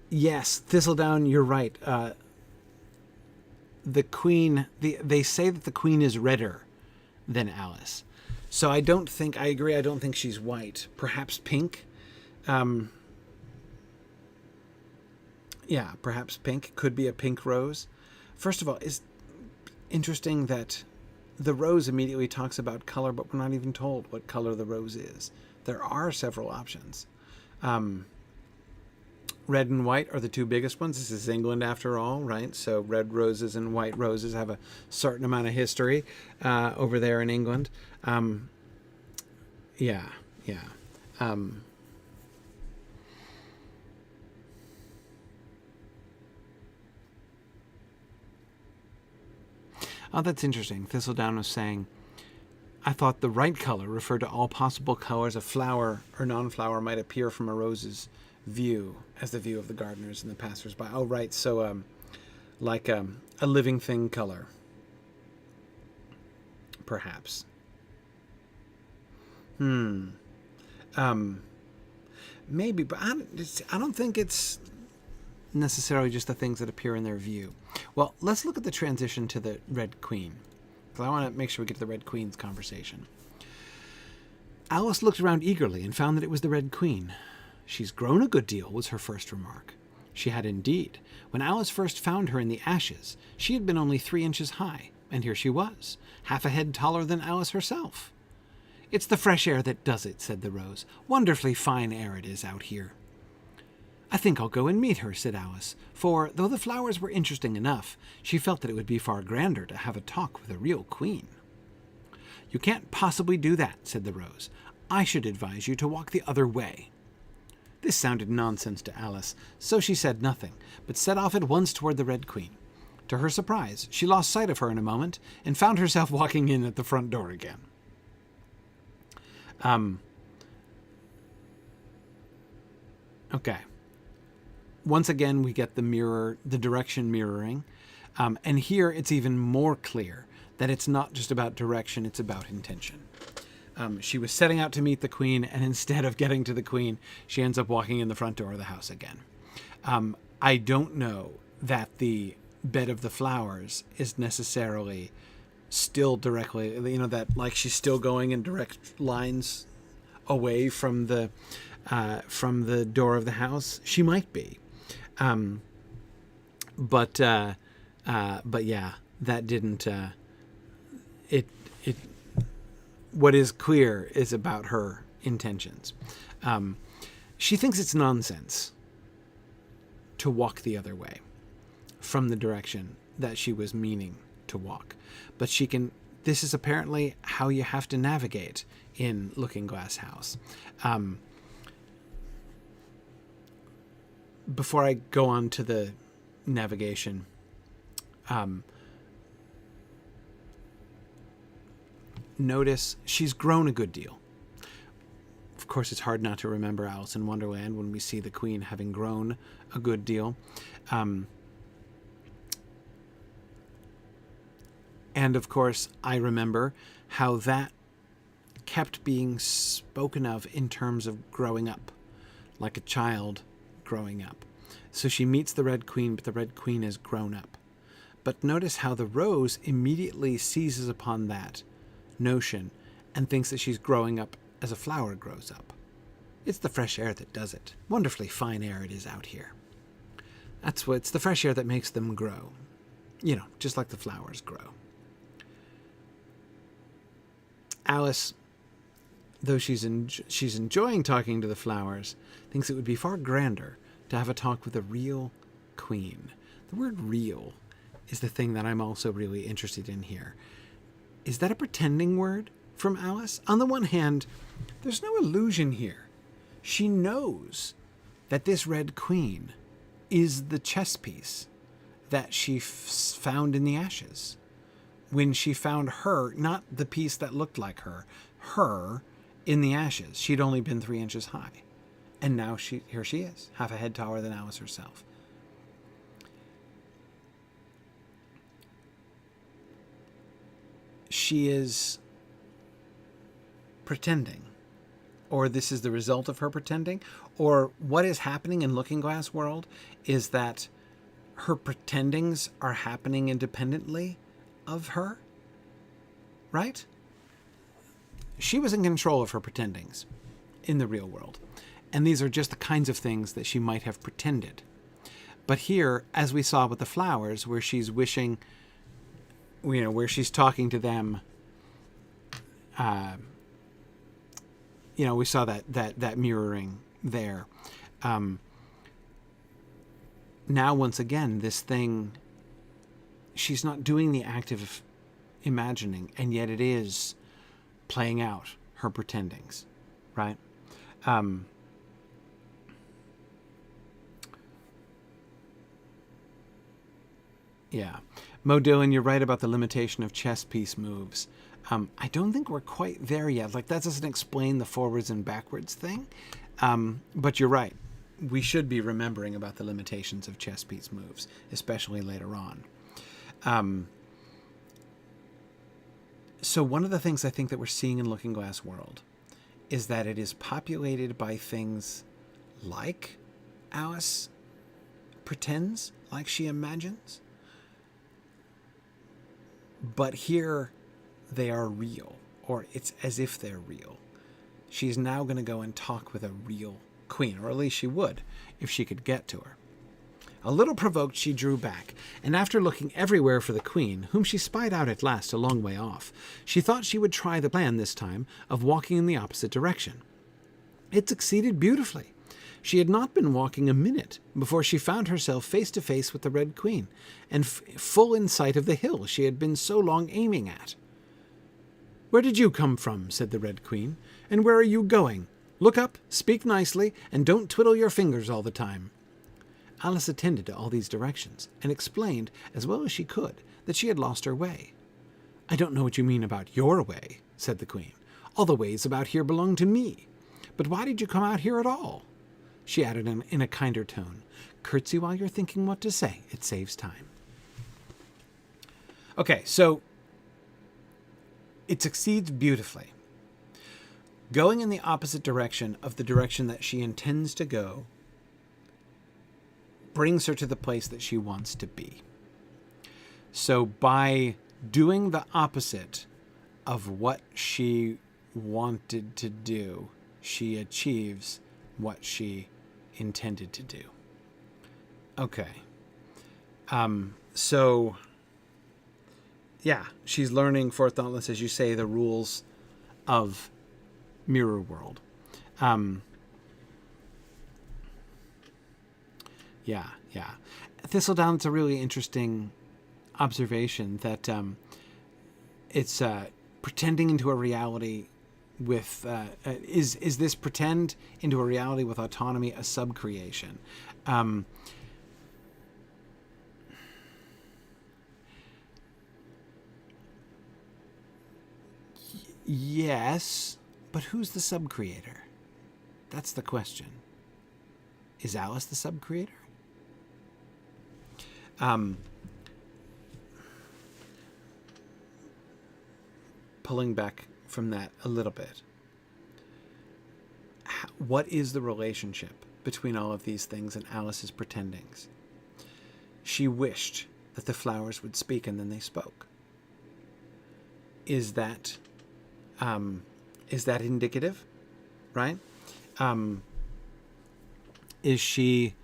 S1: Yes, Thistledown, you're right. The queen, they say that the queen is redder than Alice. So I agree, I don't think she's white. Perhaps pink. Perhaps pink. Could be a pink rose. First of all, it's interesting that the rose immediately talks about color, but we're not even told what color the rose is. There are several options. Red and white are the two biggest ones. This is England after all, right? So red roses and white roses have a certain amount of history over there in England. Yeah. Oh, that's interesting. Thistledown was saying, I thought the right color referred to all possible colors a flower or non-flower might appear from a rose's view as the view of the gardeners and the passers-by. Oh, right. So, like a living thing color, perhaps. Maybe, but I don't think it's necessarily just the things that appear in their view. Well, let's look at the transition to the Red Queen, because I want to make sure we get to the Red Queen's conversation. Alice looked around eagerly and found that it was the Red Queen. She's grown a good deal, was her first remark. She had indeed. When Alice first found her in the ashes, she had been only 3 inches high, and here she was, half a head taller than Alice herself. It's the fresh air that does it, said the rose. Wonderfully fine air it is out here. I think I'll go and meet her, said Alice, for, though the flowers were interesting enough, she felt that it would be far grander to have a talk with a real queen. You can't possibly do that, said the rose. I should advise you to walk the other way. This sounded nonsense to Alice, so she said nothing, but set off at once toward the Red Queen. To her surprise, she lost sight of her in a moment, and found herself walking in at the front door again. Okay. Once again, we get the direction mirroring. And here it's even more clear that it's not just about direction, it's about intention. She was setting out to meet the queen, and instead of getting to the queen, she ends up walking in the front door of the house again. I don't know that the bed of the flowers is necessarily still directly, that like she's still going in direct lines away from the door of the house. She might be. But yeah, that didn't, what is clear is about her intentions. She thinks it's nonsense to walk the other way from the direction that she was meaning to walk. But this is apparently how you have to navigate in Looking Glass House. Before I go on to the navigation, notice she's grown a good deal. Of course, it's hard not to remember Alice in Wonderland when we see the queen having grown a good deal. And of course, I remember how that kept being spoken of in terms of growing up, like a child growing up. So she meets the Red Queen, but the Red Queen has grown up. But notice how the rose immediately seizes upon that notion and thinks that she's growing up as a flower grows up. It's the fresh air that does it. Wonderfully fine air it is out here. It's the fresh air that makes them grow. Just like the flowers grow. Alice, though she's enjoying talking to the flowers, thinks it would be far grander to have a talk with a real queen. The word real is the thing that I'm also really interested in here. Is that a pretending word from Alice? On the one hand, there's no illusion here. She knows that this Red Queen is the chess piece that she found in the ashes. When she found her, not the piece that looked like her in the ashes. She'd only been 3 inches high. And now here she is, half a head taller than Alice herself. She is pretending, or this is the result of her pretending, or what is happening in Looking Glass World is that her pretendings are happening independently of her, right? She was in control of her pretendings in the real world. And these are just the kinds of things that she might have pretended. But here, as we saw with the flowers, where she's wishing, where she's talking to them we saw that mirroring there. Now, once again, this thing, she's not doing the act of imagining, and yet it is playing out her pretendings, right? Yeah. Mo Dillon, you're right about the limitation of chess piece moves. I don't think we're quite there yet. Like, that doesn't explain the forwards and backwards thing. But you're right. We should be remembering about the limitations of chess piece moves, especially later on. So one of the things I think that we're seeing in Looking Glass World is that it is populated by things like Alice pretends, like she imagines. But here they are real, or it's as if they're real. She's now going to go and talk with a real queen, or at least she would if she could get to her. A little provoked, she drew back, and after looking everywhere for the queen, whom she spied out at last a long way off, she thought she would try the plan this time of walking in the opposite direction. It succeeded beautifully. She had not been walking a minute before she found herself face to face with the Red Queen, and full in sight of the hill she had been so long aiming at. "Where did you come from?" said the Red Queen, "and where are you going? Look up, speak nicely, and don't twiddle your fingers all the time." Alice attended to all these directions, and explained, as well as she could, that she had lost her way. "I don't know what you mean about your way," said the Queen. "All the ways about here belong to me. But why did you come out here at all?" She added in a kinder tone, "Curtsy while you're thinking what to say. It saves time." Okay, so it succeeds beautifully. Going in the opposite direction of the direction that she intends to go brings her to the place that she wants to be. So by doing the opposite of what she wanted to do, she achieves what she intended to do. Okay. So, yeah, she's learning for Thoughtless, as you say, the rules of Mirror World. Yeah. Thistledown's a really interesting observation that it's pretending into a reality with is this pretend into a reality with autonomy a subcreation? Yes, but who's the subcreator? That's the question. Is Alice the subcreator? Pulling back from that a little bit. What is the relationship between all of these things and Alice's pretendings? She wished that the flowers would speak, and then they spoke. Is that indicative? Right? Is she,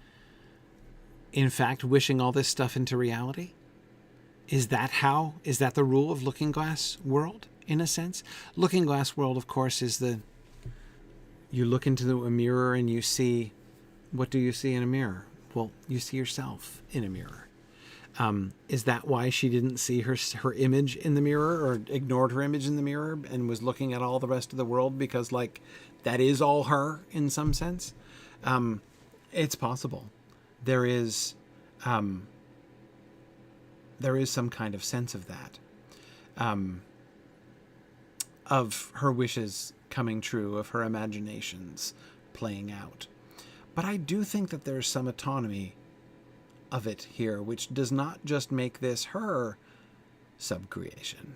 S1: in fact, wishing all this stuff into reality? Is that the rule of Looking Glass World, in a sense? Looking Glass World, of course, is you look into a mirror and you see, what do you see in a mirror? Well, you see yourself in a mirror. Is that why she didn't see her image in the mirror, or ignored her image in the mirror and was looking at all the rest of the world because, like, that is all her in some sense? It's possible. There is some kind of sense of that, of her wishes coming true, of her imaginations playing out. But I do think that there's some autonomy of it here, which does not just make this her subcreation.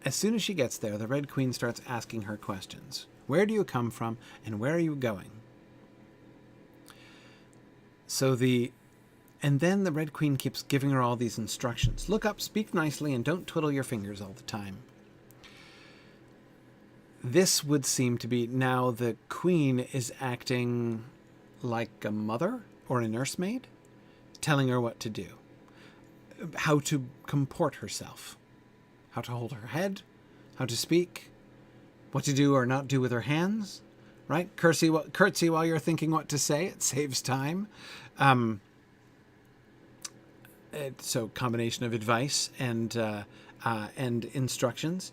S1: As soon as she gets there, the Red Queen starts asking her questions. Where do you come from, and where are you going? And then the Red Queen keeps giving her all these instructions. Look up, speak nicely, and don't twiddle your fingers all the time. This would seem to be, now the Queen is acting like a mother, or a nursemaid telling her what to do, how to comport herself, how to hold her head, how to speak, what to do or not do with her hands, right? Curtsy while you're thinking what to say. It saves time. So combination of advice and instructions.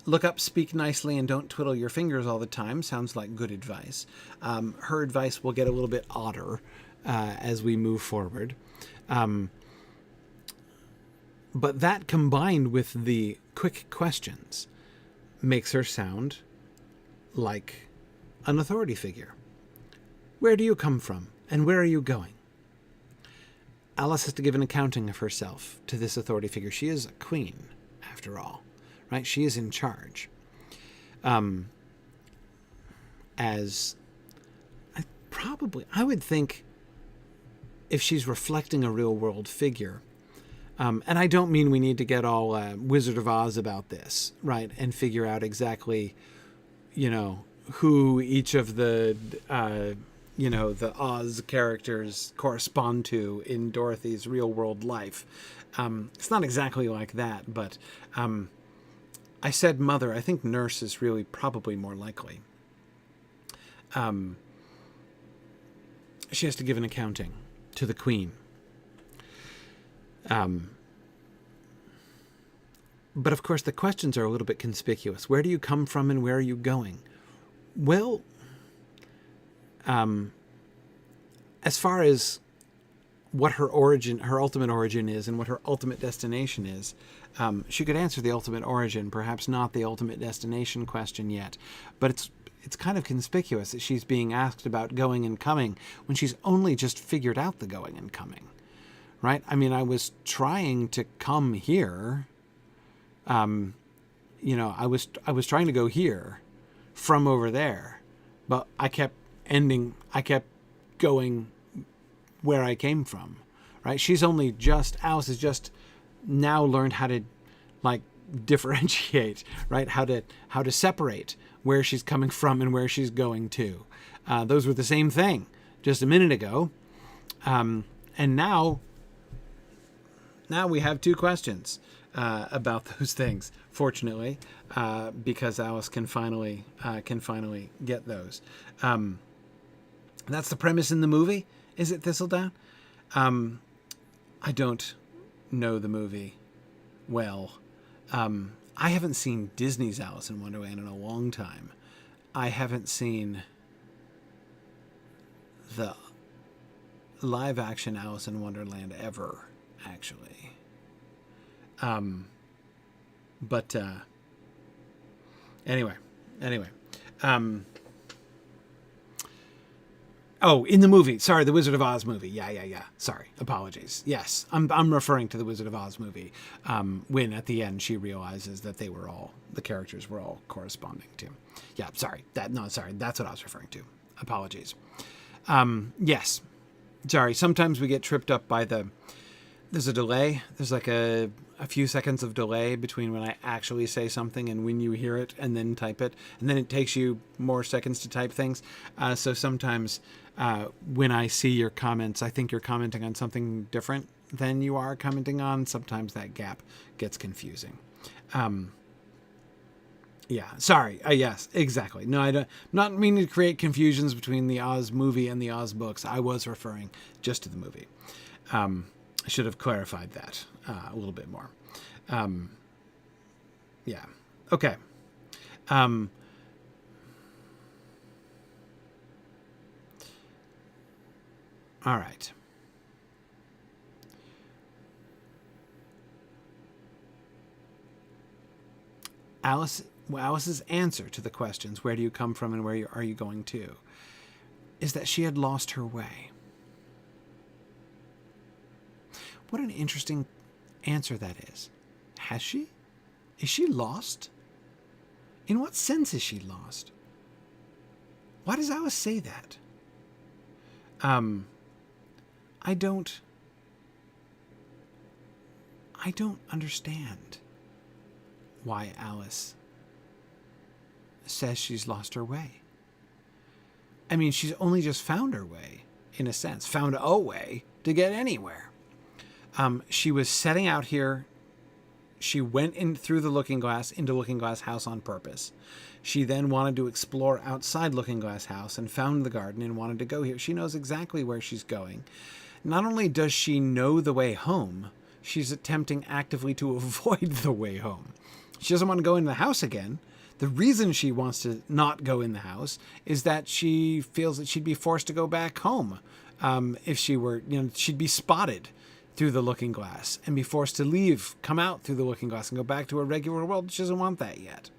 S1: Look up, speak nicely, and don't twiddle your fingers all the time. Sounds like good advice. Her advice will get a little bit odder as we move forward. But that combined with the quick questions makes her sound like an authority figure. Where do you come from, and where are you going? Alice has to give an accounting of herself to this authority figure. She is a queen, after all, right? She is in charge. I would think if she's reflecting a real world figure, and I don't mean we need to get all Wizard of Oz about this, right? And figure out exactly, who each of the Oz characters correspond to in Dorothy's real world life. It's not exactly like that, but I said mother. I think nurse is really probably more likely. She has to give an accounting to the queen. But of course the questions are a little bit conspicuous. Where do you come from and where are you going? Well, as far as what her ultimate origin is and what her ultimate destination is, she could answer the ultimate origin, perhaps not the ultimate destination question yet, but it's kind of conspicuous that she's being asked about going and coming when she's only just figured out the going and coming, right? I mean, I was trying to come here. I was trying to go here from over there, but I kept going where I came from, right? Alice has just now learned how to differentiate, right? How to separate where she's coming from and where she's going to. Those were the same thing just a minute ago. And now we have two questions about those things, fortunately, because Alice can finally get those. That's the premise in the movie. Is it Thistledown? I don't know the movie well. I haven't seen Disney's Alice in Wonderland in a long time. I haven't seen the live-action Alice in Wonderland ever, actually. Anyway. Oh, in the movie. Sorry, the Wizard of Oz movie. Yeah. Sorry, apologies. Yes, I'm referring to the Wizard of Oz movie. When at the end she realizes that the characters were all corresponding to. Yeah, sorry. That's what I was referring to. Apologies. Yes. Sorry. Sometimes we get tripped up by there's a delay. There's like a few seconds of delay between when I actually say something and when you hear it and then type it. And then it takes you more seconds to type things. So sometimes when I see your comments, I think you're commenting on something different than you are commenting on. Sometimes that gap gets confusing. Yeah, sorry. Yes, exactly. No, I don't. Not meaning to create confusions between the Oz movie and the Oz books. I was referring just to the movie. I should have clarified that a little bit more. Yeah. Okay. All right. Alice's answer to the questions, where do you come from and where are you going to, is that she had lost her way. What an interesting answer that is. Has she? Is she lost? In what sense is she lost? Why does Alice say that? I don't understand why Alice says she's lost her way. I mean, she's only just found her way in a sense, found a way to get anywhere. She was setting out here. She went in through the Looking Glass into Looking Glass House on purpose. She then wanted to explore outside Looking Glass House and found the garden and wanted to go here. She knows exactly where she's going. Not only does she know the way home, she's attempting actively to avoid the way home. She doesn't want to go in the house again. The reason she wants to not go in the house is that she feels that she'd be forced to go back home. If she were, she'd be spotted through the Looking Glass and be forced to leave, come out through the Looking Glass and go back to a regular world. She doesn't want that yet.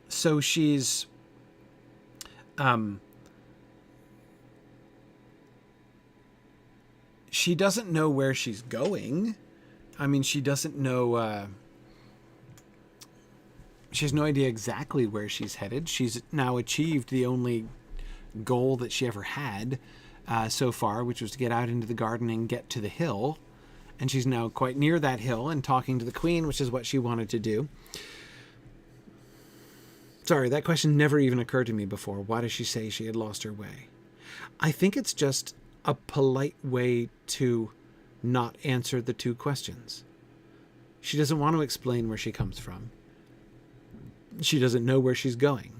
S1: So she's, she doesn't know where she's going. I mean, she doesn't know, she has no idea exactly where she's headed. She's now achieved the only goal that she ever had so far, which was to get out into the garden and get to the hill. And she's now quite near that hill and talking to the queen, which is what she wanted to do. Sorry, that question never even occurred to me before. Why does she say she had lost her way? I think it's just a polite way to not answer the two questions. She doesn't want to explain where she comes from. She doesn't know where she's going.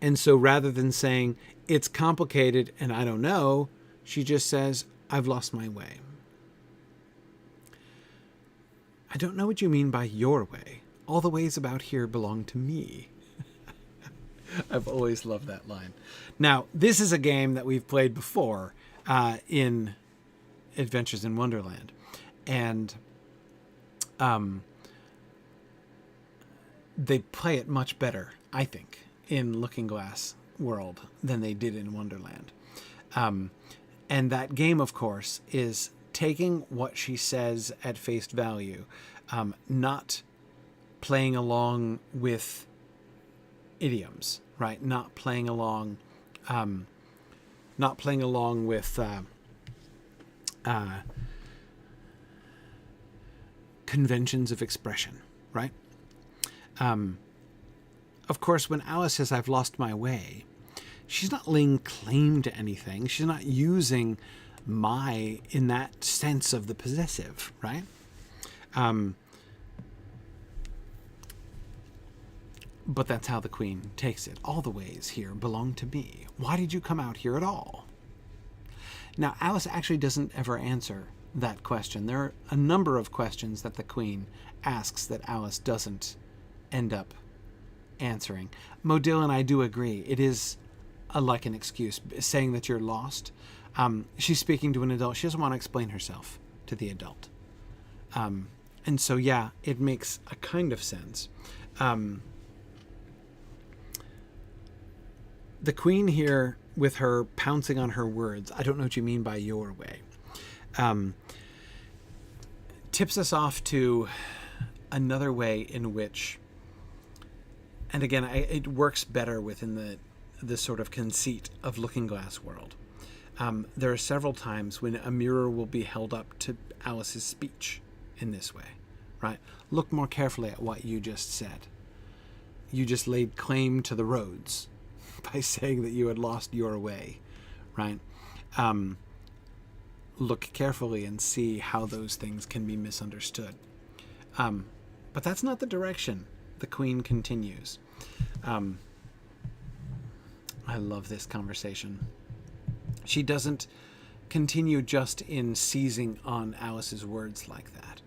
S1: And so rather than saying, it's complicated and I don't know, she just says, I've lost my way. I don't know what you mean by your way. All the ways about here belong to me. I've always loved that line. Now, this is a game that we've played before in Adventures in Wonderland. And they play it much better, I think, in Looking Glass World than they did in Wonderland. And that game, of course, is taking what she says at face value, not playing along with idioms, right? Not playing along with conventions of expression, right? Of course, when Alice says, I've lost my way, she's not laying claim to anything. She's not using my in that sense of the possessive, right? But that's how the queen takes it. All the ways here belong to me. Why did you come out here at all? Now, Alice actually doesn't ever answer that question. There are a number of questions that the queen asks that Alice doesn't end up answering. Modil and I do agree. It is like an excuse, saying that you're lost. She's speaking to an adult. She doesn't want to explain herself to the adult. And so, yeah, it makes a kind of sense. The queen here, with her pouncing on her words, I don't know what you mean by your way, tips us off to another way in which, and again, it works better within the sort of conceit of Looking Glass World. There are several times when a mirror will be held up to Alice's speech in this way, right? Look more carefully at what you just said. You just laid claim to the roads by saying that you had lost your way, right? Look carefully and see how those things can be misunderstood. But that's not the direction the queen continues. I love this conversation. She doesn't continue just in seizing on Alice's words like that.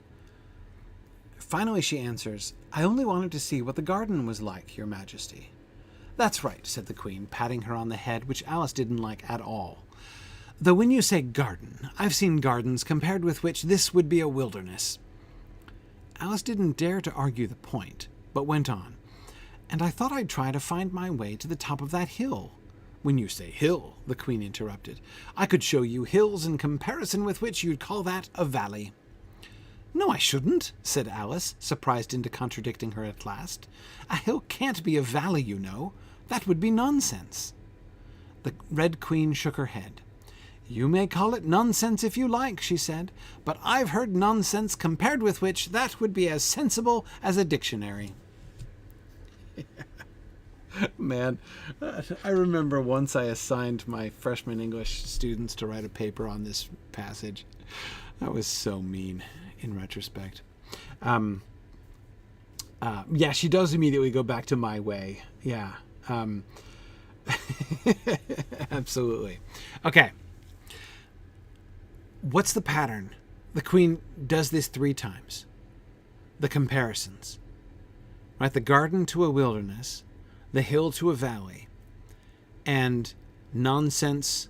S1: Finally, she answers, I only wanted to see what the garden was like, Your Majesty. That's right, said the queen, patting her on the head, which Alice didn't like at all. Though when you say garden, I've seen gardens compared with which this would be a wilderness. Alice didn't dare to argue the point, but went on. And I thought I'd try to find my way to the top of that hill. When you say hill, the queen interrupted, I could show you hills in comparison with which you'd call that a valley. No, I shouldn't, said Alice, surprised into contradicting her at last. A hill can't be a valley, you know. That would be nonsense. The Red Queen shook her head. You may call it nonsense if you like, she said, but I've heard nonsense compared with which that would be as sensible as a dictionary. Man, I remember once I assigned my freshman English students to write a paper on this passage. That was so mean in retrospect. Yeah, she does immediately go back to my way. Yeah. Absolutely. Okay. What's the pattern? The queen does this 3 times. The comparisons. Right? The garden to a wilderness, the hill to a valley, and nonsense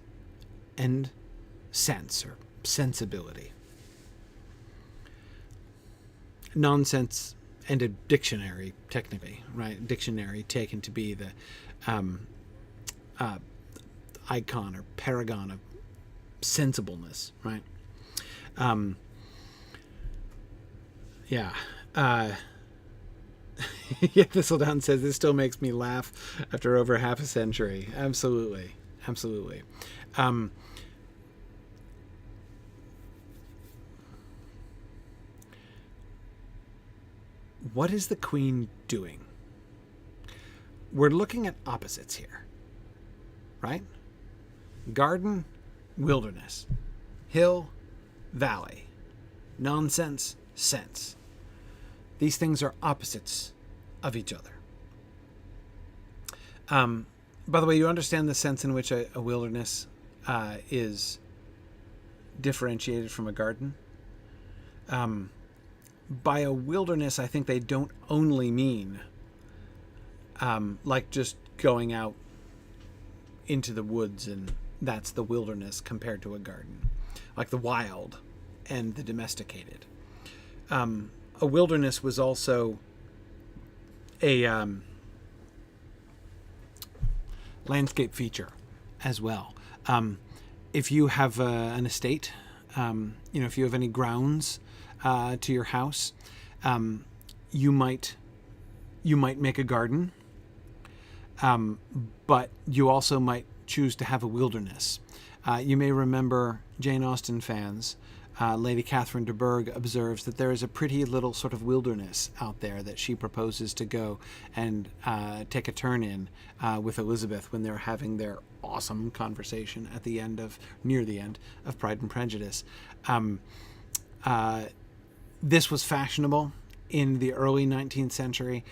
S1: and sense, or sensibility. Nonsense and a dictionary, technically, right? Dictionary taken to be the icon or paragon of sensibleness, right? Yeah. Yeah, Thistledown says this still makes me laugh after over half a century. Absolutely. Absolutely. What is the queen doing? We're looking at opposites here, right? Garden, wilderness. Hill, valley. Nonsense, sense. These things are opposites of each other. By the way, you understand the sense in which a wilderness is differentiated from a garden? By a wilderness, I think they don't only mean like just going out into the woods and that's the wilderness compared to a garden. Like the wild and the domesticated. A wilderness was also a landscape feature as well. If you have an estate, if you have any grounds to your house, you might make a garden, but you also might choose to have a wilderness. You may remember, Jane Austen fans, Lady Catherine de Bourgh observes that there is a pretty little sort of wilderness out there that she proposes to go and take a turn in with Elizabeth when they're having their awesome conversation near the end of Pride and Prejudice. This was fashionable in the early 19th century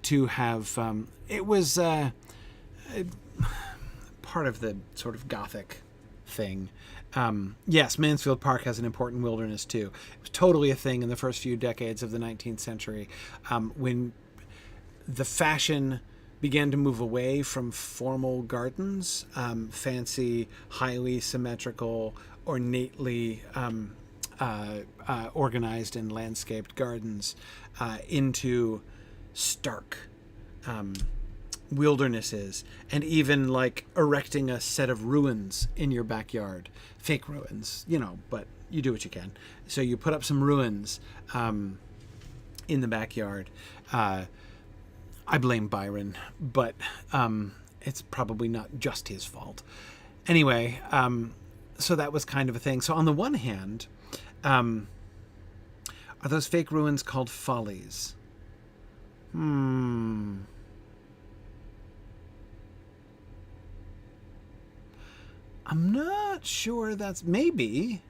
S1: to have, it was part of the sort of Gothic thing. Yes, Mansfield Park has an important wilderness too. It was totally a thing in the first few decades of the 19th century when the fashion began to move away from formal gardens, fancy, highly symmetrical, ornately organized and landscaped gardens, into stark wildernesses, and even like erecting a set of ruins in your backyard. Fake ruins, but you do what you can. So you put up some ruins in the backyard. I blame Byron, but it's probably not just his fault. Anyway, so that was kind of a thing. So on the one hand, are those fake ruins called follies? I'm not sure that's... Maybe.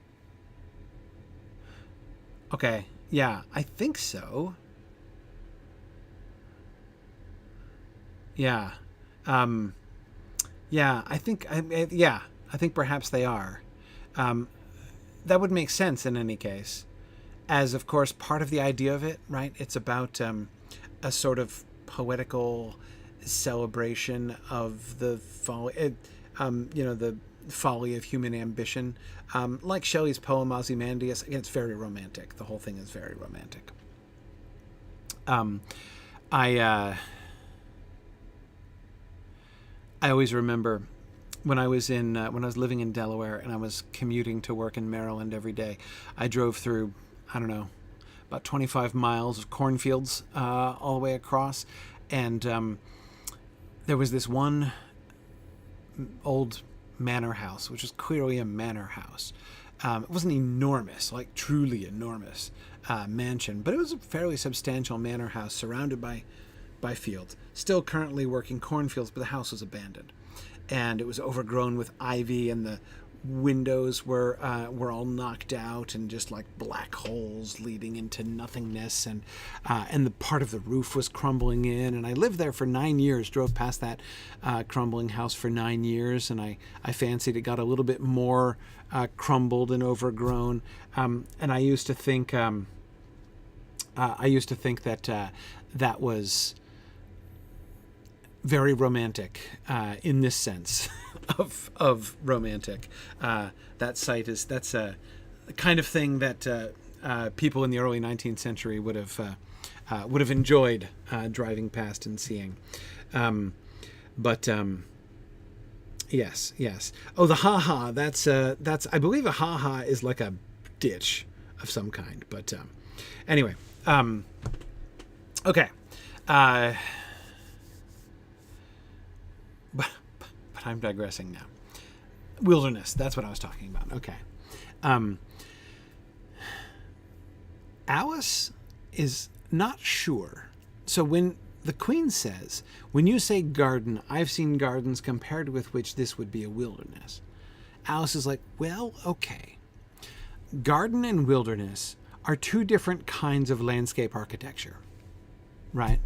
S1: Okay, yeah, I think so. Yeah. Yeah, I think perhaps they are. That would make sense in any case. As, of course, part of the idea of it, right? It's about a sort of poetical celebration of the folly, the folly of human ambition. Like Shelley's poem Ozymandias. Again, it's very romantic. The whole thing is very romantic. I always remember when I was living in Delaware and I was commuting to work in Maryland every day. I drove through, I don't know, about 25 miles of cornfields all the way across, and there was this one old manor house, which was clearly a manor house. It wasn't enormous, like truly enormous mansion, but it was a fairly substantial manor house surrounded by by fields. Still currently working cornfields, but the house was abandoned. And it was overgrown with ivy, and the windows were all knocked out and just like black holes leading into nothingness, and the part of the roof was crumbling in. And I lived there for 9 years, drove past that crumbling house for 9 years, and I fancied it got a little bit more crumbled and overgrown. And I used to think that that was very romantic in this sense of romantic. That's a kind of thing that people in the early 19th century would have enjoyed driving past and seeing. Yes. Oh, the ha-ha. That's I believe a ha-ha is like a ditch of some kind. But anyway, okay. But I'm digressing now. Wilderness, that's what I was talking about. Okay. Alice is not sure. So when the Queen says, when you say garden, I've seen gardens compared with which this would be a wilderness. Alice is like, well, okay. Garden and wilderness are two different kinds of landscape architecture, right?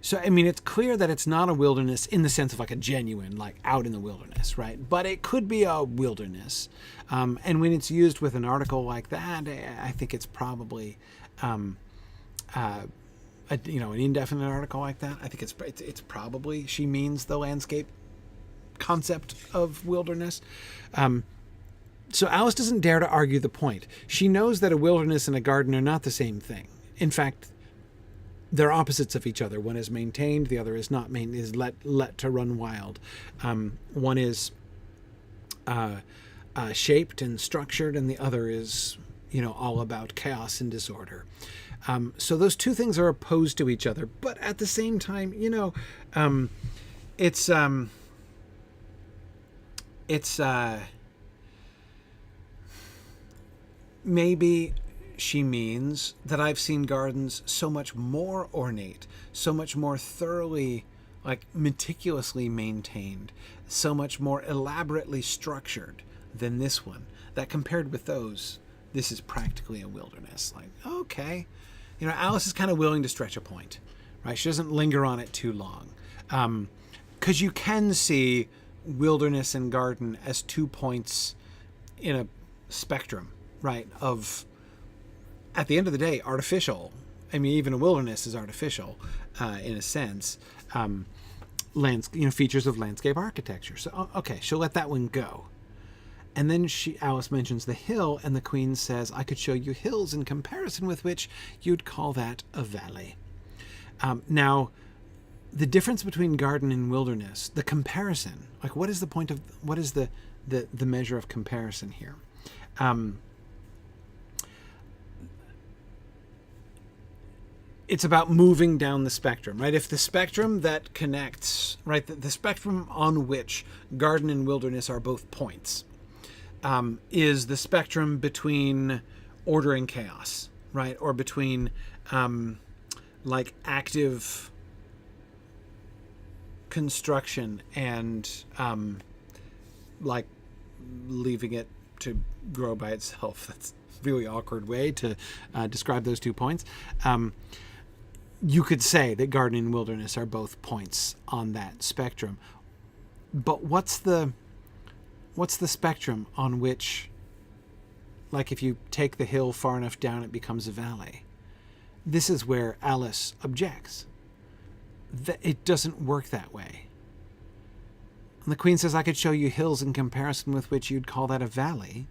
S1: So, I mean, it's clear that it's not a wilderness in the sense of like a genuine, like out in the wilderness, right? But it could be a wilderness. And when it's used with an article like that, I think it's probably, an indefinite article like that. I think it's probably, she means the landscape concept of wilderness. So Alice doesn't dare to argue the point. She knows that a wilderness and a garden are not the same thing. In fact, they're opposites of each other. One is maintained, the other is not maintained, is let to run wild. One is shaped and structured, and the other is, all about chaos and disorder. So those two things are opposed to each other, but at the same time, it's maybe she means that I've seen gardens so much more ornate, so much more thoroughly, meticulously maintained, so much more elaborately structured than this one, that compared with those, this is practically a wilderness. Okay. Alice is kind of willing to stretch a point, right? She doesn't linger on it too long. Because you can see wilderness and garden as 2 points in a spectrum, right, of, at the end of the day, artificial. I mean, even a wilderness is artificial, in a sense. Features of landscape architecture. So, okay, she'll let that one go. And then Alice mentions the hill, and the Queen says, I could show you hills in comparison with which you'd call that a valley. Now, the difference between garden and wilderness, the comparison, what is the point of, what is the measure of comparison here? It's about moving down the spectrum, right? If the spectrum that connects, right, the spectrum on which garden and wilderness are both points, is the spectrum between order and chaos, right? Or between, active construction and, leaving it to grow by itself. That's a really awkward way to describe those 2 points. You could say that garden and wilderness are both points on that spectrum. But what's the spectrum on which, if you take the hill far enough down, it becomes a valley? This is where Alice objects. That it doesn't work that way. And the Queen says, I could show you hills in comparison with which you'd call that a valley.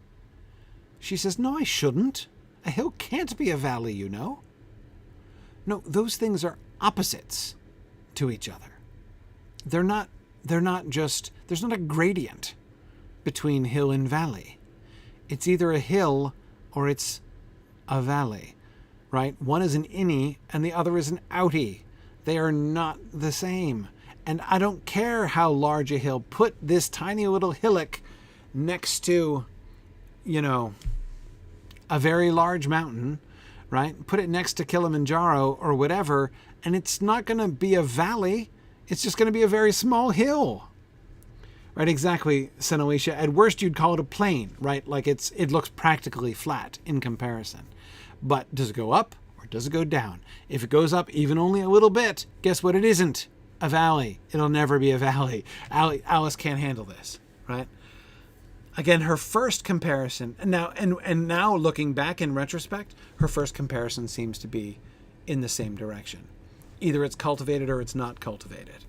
S1: She says, no, I shouldn't. A hill can't be a valley, No, those things are opposites to each other. They're not just, there's not a gradient between hill and valley. It's either a hill or it's a valley, right? One is an innie and the other is an outie. They are not the same. And I don't care how large a hill. Put this tiny little hillock next to, a very large mountain, right? Put it next to Kilimanjaro or whatever, and it's not going to be a valley. It's just going to be a very small hill. Right, exactly, said Alicia. At worst, you'd call it a plain, right? Like it looks practically flat in comparison. But does it go up or does it go down? If it goes up even only a little bit, guess what it isn't? A valley. It'll never be a valley. Alice can't handle this, right? Again, her first comparison, and now looking back in retrospect, her first comparison seems to be in the same direction. Either it's cultivated or it's not cultivated.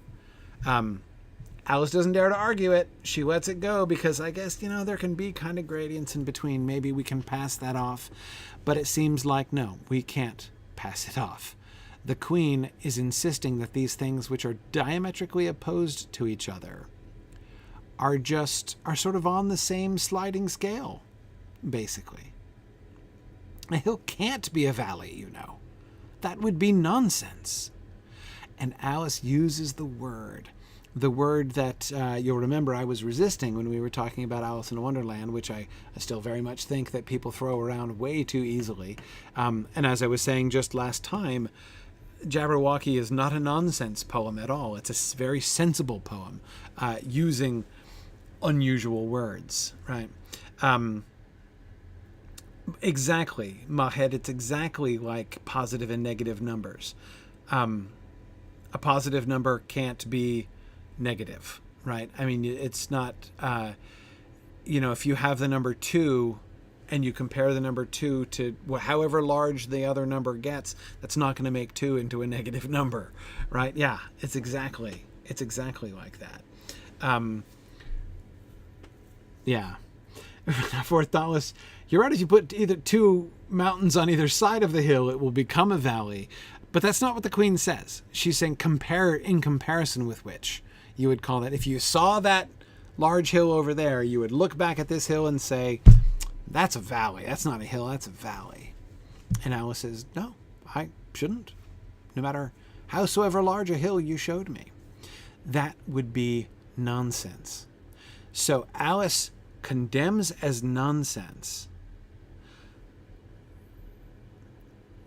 S1: Alice doesn't dare to argue it. She lets it go because I guess, there can be kind of gradients in between. Maybe we can pass that off. But it seems like, no, we can't pass it off. The Queen is insisting that these things which are diametrically opposed to each other are sort of on the same sliding scale, basically. A hill can't be a valley, That would be nonsense. And Alice uses the word that you'll remember I was resisting when we were talking about Alice in Wonderland, which I still very much think that people throw around way too easily. And as I was saying just last time, Jabberwocky is not a nonsense poem at all. It's a very sensible poem, using unusual words, right? Exactly, Mahed, it's exactly like positive and negative numbers. A positive number can't be negative, right? I mean, it's not, if you have the number 2 and you compare the number 2 to however large the other number gets, that's not going to make 2 into a negative number, right? Yeah, it's exactly like that. Yeah. For Thales, you're right. If you put either 2 mountains on either side of the hill, it will become a valley. But that's not what the Queen says. She's saying in comparison with which you would call that. If you saw that large hill over there, you would look back at this hill and say, that's a valley. That's not a hill, that's a valley. And Alice says, no, I shouldn't. No matter howsoever large a hill you showed me. That would be nonsense. So Alice condemns as nonsense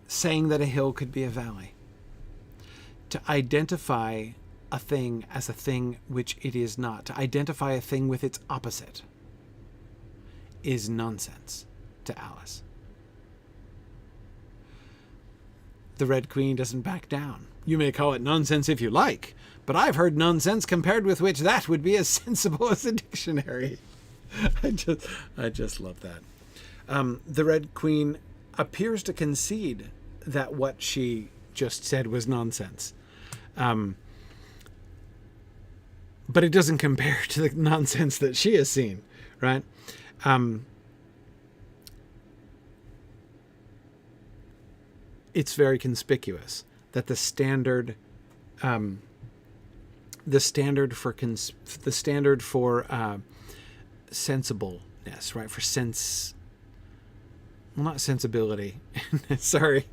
S1: saying that a hill could be a valley. To identify a thing as a thing which it is not, to identify a thing with its opposite, is nonsense to Alice. The Red Queen doesn't back down. You may call it nonsense if you like, but I've heard nonsense compared with which that would be as sensible as a dictionary. I just love that. The Red Queen appears to concede that what she just said was nonsense. But it doesn't compare to the nonsense that she has seen, right? It's very conspicuous that the standard for sensibleness, right? For sense, well, not sensibility. Sorry,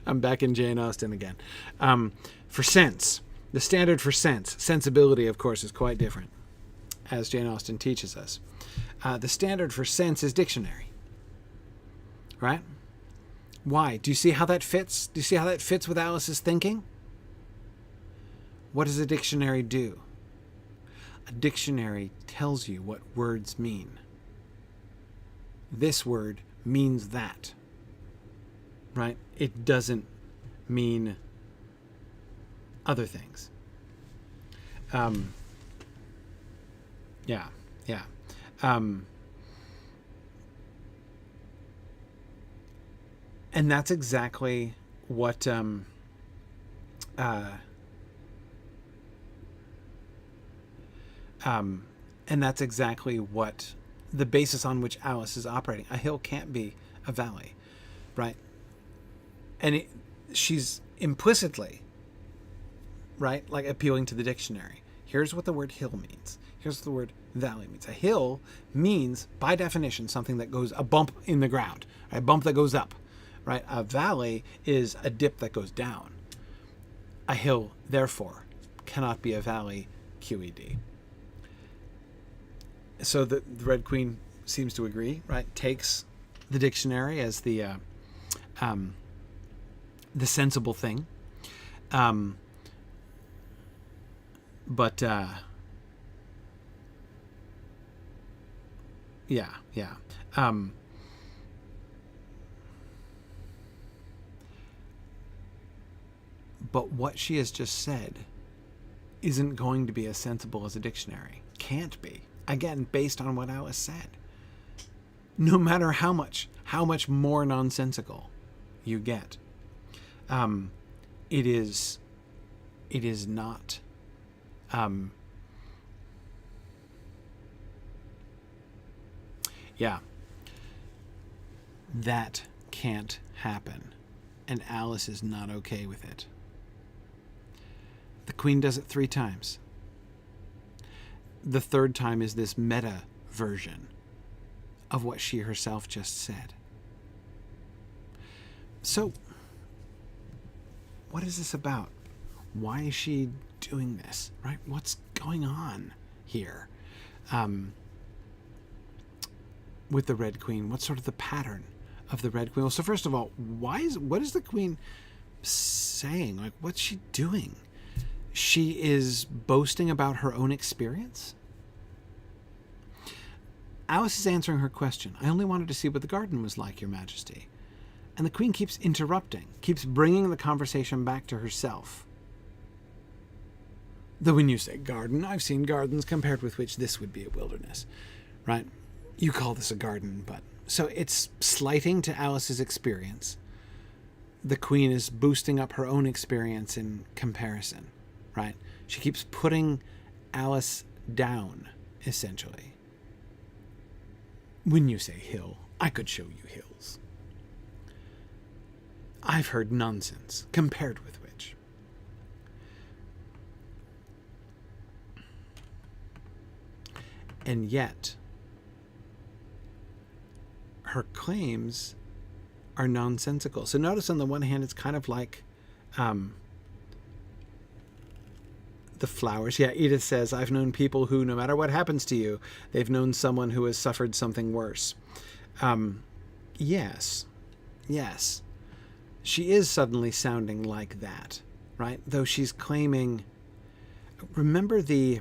S1: I'm back in Jane Austen again. For sense. The standard for sensibility, of course, is quite different, as Jane Austen teaches us. The standard for sense is dictionary, right? Why? Do you see how that fits? Do you see how that fits with Alice's thinking? What does a dictionary do? A dictionary tells you what words mean. This word means that, right? It doesn't mean other things. Yeah. And that's exactly what and that's exactly what the basis on which Alice is operating. A hill can't be a valley, right? And she's implicitly, right, like appealing to the dictionary. Here's what the word hill means. Here's what the word valley means. A hill means, by definition, something that goes, a bump in the ground, a bump that goes up, right? A valley is a dip that goes down. A hill, therefore, cannot be a valley, QED. So the Red Queen seems to agree, right? Takes the dictionary as the sensible thing. But yeah. But what she has just said isn't going to be as sensible as a dictionary. Can't be. Again, based on what Alice said. No matter how much more nonsensical you get, it is not. Yeah. That can't happen, and Alice is not okay with it. The Queen does it 3 times. The third time is this meta version of what she herself just said. So, what is this about? Why is she doing this, right? What's going on here with the Red Queen? What's sort of the pattern of the Red Queen? Well, so first of all, what is the Queen saying? Like, what's she doing? She is boasting about her own experience. Alice is answering her question. I only wanted to see what the garden was like, Your Majesty. And the Queen keeps interrupting, keeps bringing the conversation back to herself. Though when you say garden, I've seen gardens compared with which this would be a wilderness, right? You call this a garden, but... So it's slighting to Alice's experience. The Queen is boosting up her own experience in comparison, right? She keeps putting Alice down, essentially. When you say hill, I could show you hills. I've heard nonsense, compared with which. And yet, her claims are nonsensical. So notice on the one hand, it's kind of like the flowers. Yeah, Edith says, I've known people who, no matter what happens to you, they've known someone who has suffered something worse. Yes. She is suddenly sounding like that, right? Though she's claiming... Remember the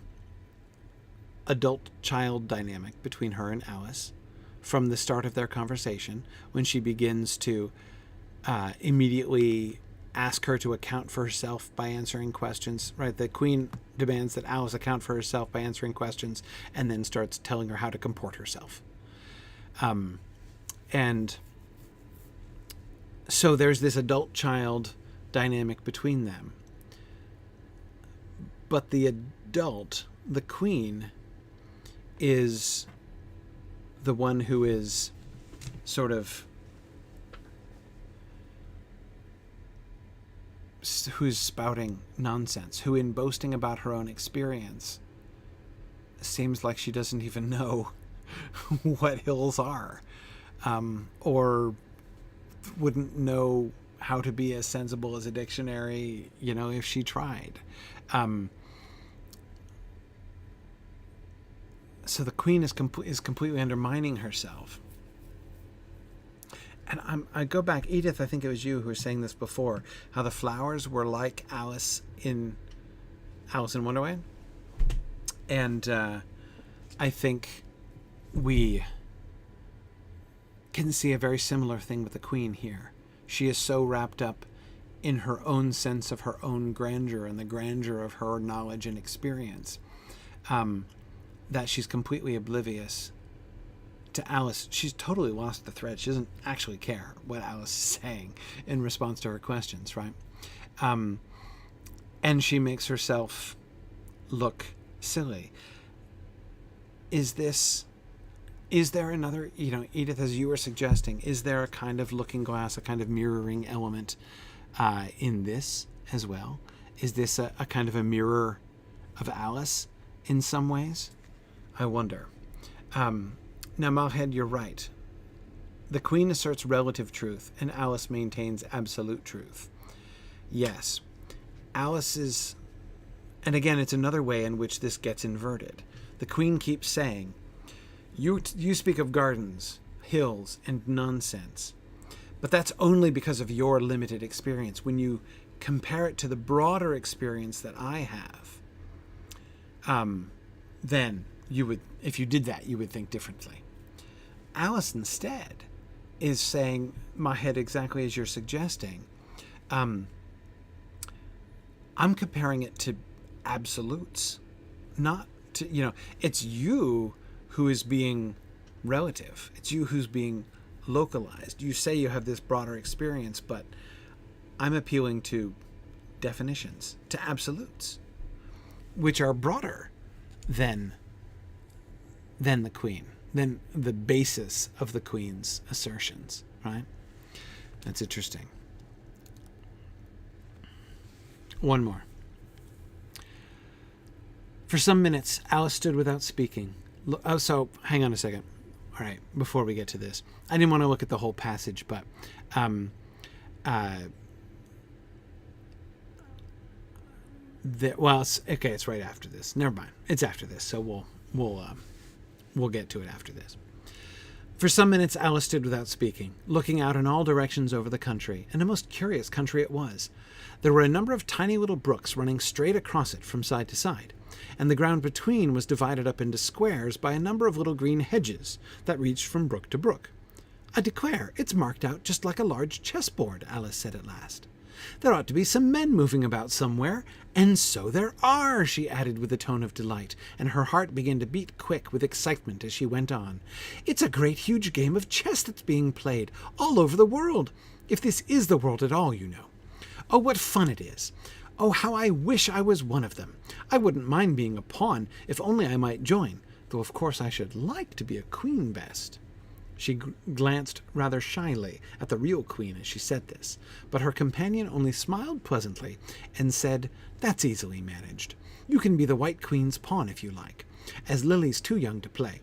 S1: adult-child dynamic between her and Alice from the start of their conversation, when she begins to immediately ask her to account for herself by answering questions, right? The Queen demands that Alice account for herself by answering questions, and then starts telling her how to comport herself. And so there's this adult-child dynamic between them. But the adult, the Queen, is the one who is sort of... who's spouting nonsense, who in boasting about her own experience seems like she doesn't even know what hills are, or wouldn't know how to be as sensible as a dictionary, if she tried. So the Queen is completely undermining herself. And I go back, Edith, I think it was you who were saying this before, how the flowers were like Alice in Wonderland. And I think we can see a very similar thing with the Queen here. She is so wrapped up in her own sense of her own grandeur and the grandeur of her knowledge and experience, that she's completely oblivious to Alice. She's totally lost the thread. She doesn't actually care what Alice is saying in response to her questions, right? And she makes herself look silly. Is there another, Edith, as you were suggesting, is there a kind of looking glass, a kind of mirroring element in this as well? Is this a kind of a mirror of Alice in some ways? I wonder. Now, Malhed, you're right. The Queen asserts relative truth, and Alice maintains absolute truth. Yes, Alice is... And again, it's another way in which this gets inverted. The Queen keeps saying, you speak of gardens, hills, and nonsense, but that's only because of your limited experience. When you compare it to the broader experience that I have, then you would, if you did that, you would think differently. Alice instead is saying, my head, exactly as you're suggesting, I'm comparing it to absolutes, not to, it's you who is being relative. It's you who's being localized. You say you have this broader experience, but I'm appealing to definitions, to absolutes, which are broader than the queen, than the basis of the queen's assertions, right? That's interesting. One more. For some minutes, Alice stood without speaking. So, hang on a second. All right, before we get to this, I didn't want to look at the whole passage, but it's right after this. Never mind, it's after this, so we'll get to it after this. For some minutes, Alice stood without speaking, looking out in all directions over the country, and a most curious country it was. There were a number of tiny little brooks running straight across it from side to side, and the ground between was divided up into squares by a number of little green hedges that reached from brook to brook. I declare, it's marked out just like a large chessboard, Alice said at last. There ought to be some men moving about somewhere, and so there are, she added with a tone of delight, and her heart began to beat quick with excitement as she went on. It's a great huge game of chess that's being played all over the world, if this is the world at all, Oh, what fun it is! Oh, how I wish I was one of them! I wouldn't mind being a pawn, if only I might join, though of course I should like to be a queen best. She glanced rather shyly at the real queen as she said this, but her companion only smiled pleasantly and said, That's easily managed. You can be the White Queen's pawn if you like, as Lily's too young to play,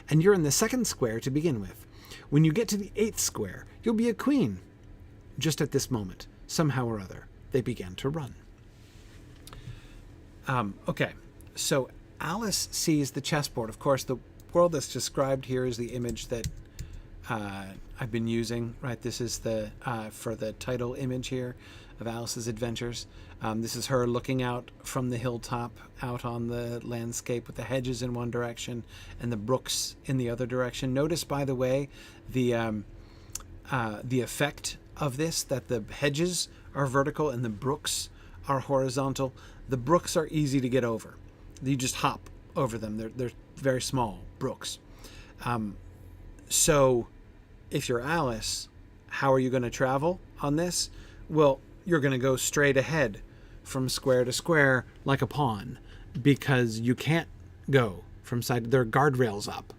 S1: and you're in the second square to begin with. When you get to the 8th square, you'll be a queen. Just at this moment, somehow or other, they began to run. Okay, so Alice sees the chessboard. Of course, the world that's described here is the image that I've been using, right? This is the for the title image here of Alice's Adventures. This is her looking out from the hilltop out on the landscape with the hedges in one direction and the brooks in the other direction. Notice, by the way, the effect of this, that the hedges are vertical and the brooks are horizontal. The brooks are easy to get over. You just hop over them. They're very small brooks. So if you're Alice, how are you going to travel on this? Well, you're going to go straight ahead from square to square like a pawn, because you can't go from side. There are guardrails up.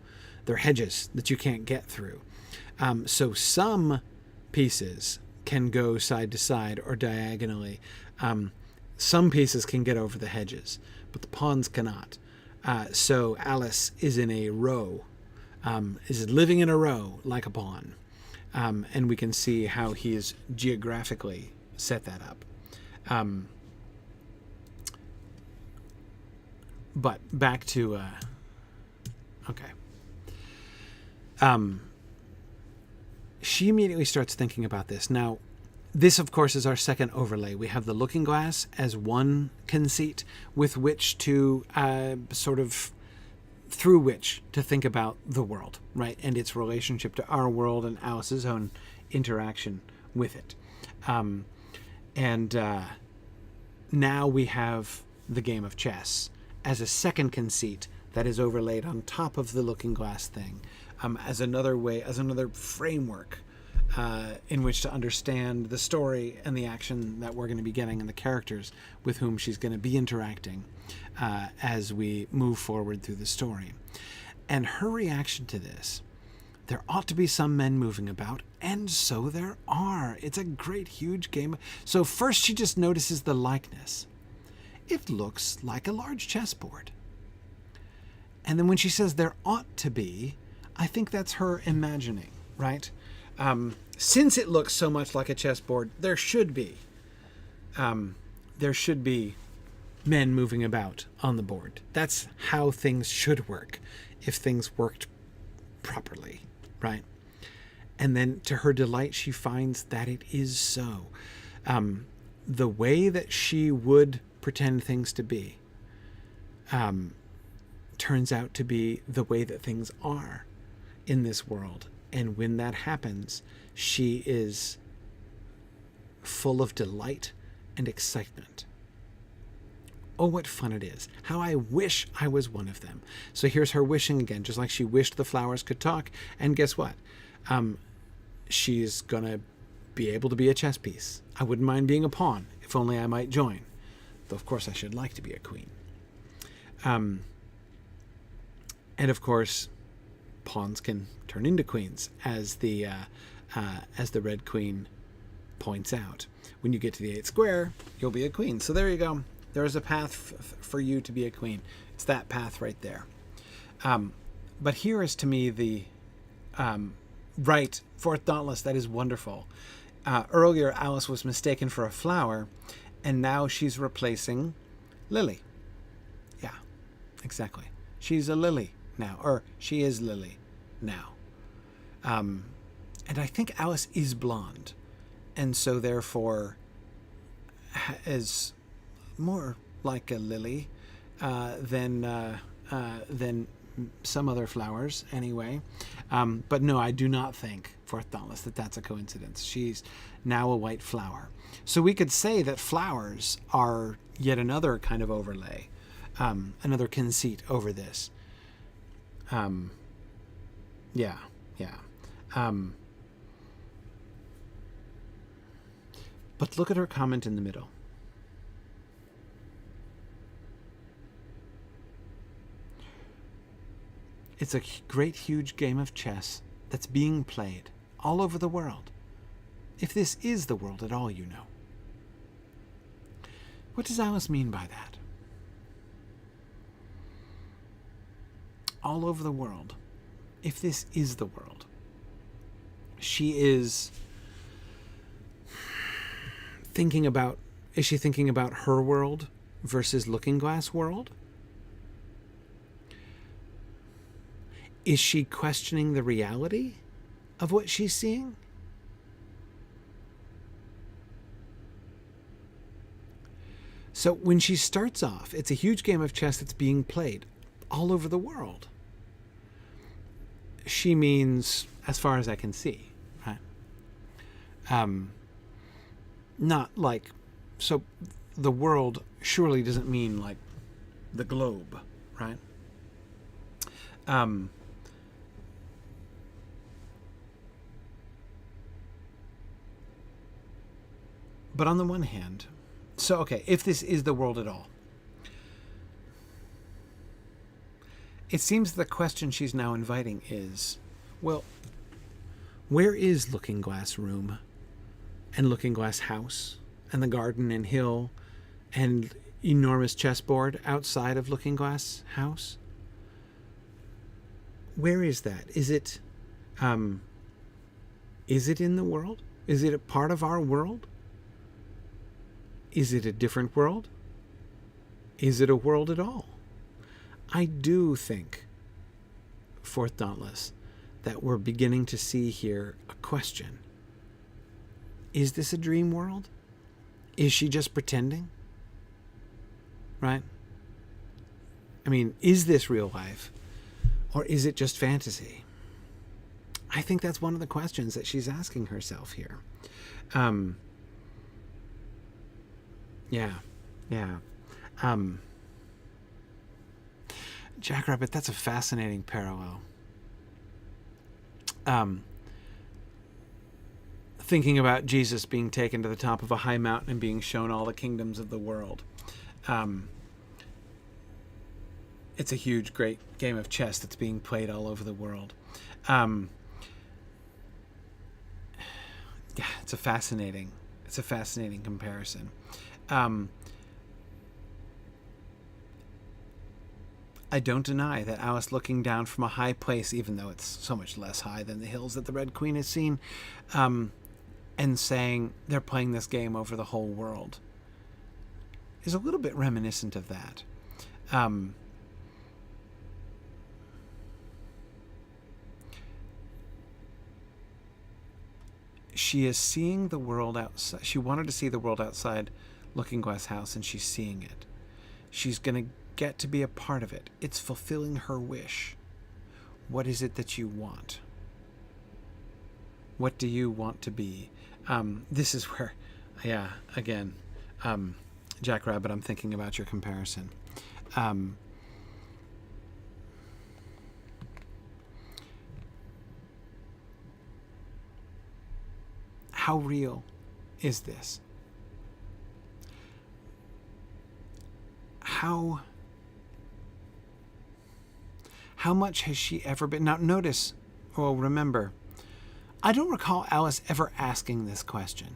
S1: There are hedges that you can't get through. So some pieces can go side to side or diagonally. Some pieces can get over the hedges, but the pawns cannot. So Alice is in a row, is living in a row like a pawn. And we can see how he has geographically set that up. But back to... she immediately starts thinking about this. Now, this, of course, is our second overlay. We have the looking glass as one conceit with which to through which to think about the world, right? And its relationship to our world and Alice's own interaction with it. Now we have the game of chess as a second conceit that is overlaid on top of the looking glass thing, as another way, as another framework in which to understand the story and the action that we're going to be getting and the characters with whom she's going to be interacting as we move forward through the story. And her reaction to this, there ought to be some men moving about, and so there are. It's a great, huge game. So first she just notices the likeness. It looks like a large chessboard. And then when she says there ought to be, I think that's her imagining, right? Since it looks so much like a chessboard, there should be men moving about on the board. That's how things should work if things worked properly, right? And then to her delight, she finds that it is so. the way that she would pretend things to be turns out to be the way that things are in this world. And when that happens, she is full of delight and excitement. Oh, what fun it is. How I wish I was one of them. So here's her wishing again, just like she wished the flowers could talk. And guess what? She's going to be able to be a chess piece. I wouldn't mind being a pawn, if only I might join. Though, of course, I should like to be a queen. And, of course, pawns can turn into queens, as the Red Queen points out. When you get to the 8th square, you'll be a queen. So there you go. There is a path for you to be a queen. It's that path right there. But here is, to me, the right, fourth dauntless. That is wonderful. Earlier, Alice was mistaken for a flower, and now she's replacing Lily. Yeah, exactly. She's a lily now, or she is Lily now. And I think Alice is blonde, and so therefore is more like a lily than some other flowers anyway. But no, I do not think, fourth dauntless, that that's a coincidence. She's now a white flower. So we could say that flowers are yet another kind of overlay, another conceit over this. Yeah. But look at her comment in the middle. It's a great, huge game of chess that's being played all over the world. If this is the world at all, you know. What does Alice mean by that? All over the world. If this is the world. She is thinking about, is she thinking about her world versus Looking Glass world? Is she questioning the reality of what she's seeing? So when she starts off, it's a huge game of chess that's being played all over the world. She means, as far as I can see, right? Not like, so the world surely doesn't mean like the globe, right? But on the one hand, so, okay, if this is the world at all, it seems the question she's now inviting is, well, where is Looking Glass room and Looking Glass house and the garden and hill and enormous chessboard outside of Looking Glass house? Where is that? Is it in the world? Is it a part of our world? Is it a different world? Is it a world at all? I do think, fourth dauntless, that we're beginning to see here a question. Is this a dream world? Is she just pretending? Right? I mean, is this real life? Or is it just fantasy? I think that's one of the questions that she's asking herself here. Yeah. Jackrabbit, that's a fascinating parallel. Thinking about Jesus being taken to the top of a high mountain and being shown all the kingdoms of the world. It's a huge, great game of chess that's being played all over the world. Yeah, it's a fascinating comparison. I don't deny that Alice looking down from a high place, even though it's so much less high than the hills that the Red Queen has seen, and saying they're playing this game over the whole world, is a little bit reminiscent of that. she is seeing the world outside. She wanted to see the world outside Looking Glass House, and she's seeing it. She's going to get to be a part of it. It's fulfilling her wish. What is it that you want? What do you want to be? This is where, yeah, again, Jack Rabbit, I'm thinking about your comparison. How real is this? How much has she ever been? Now notice, or remember, I don't recall Alice ever asking this question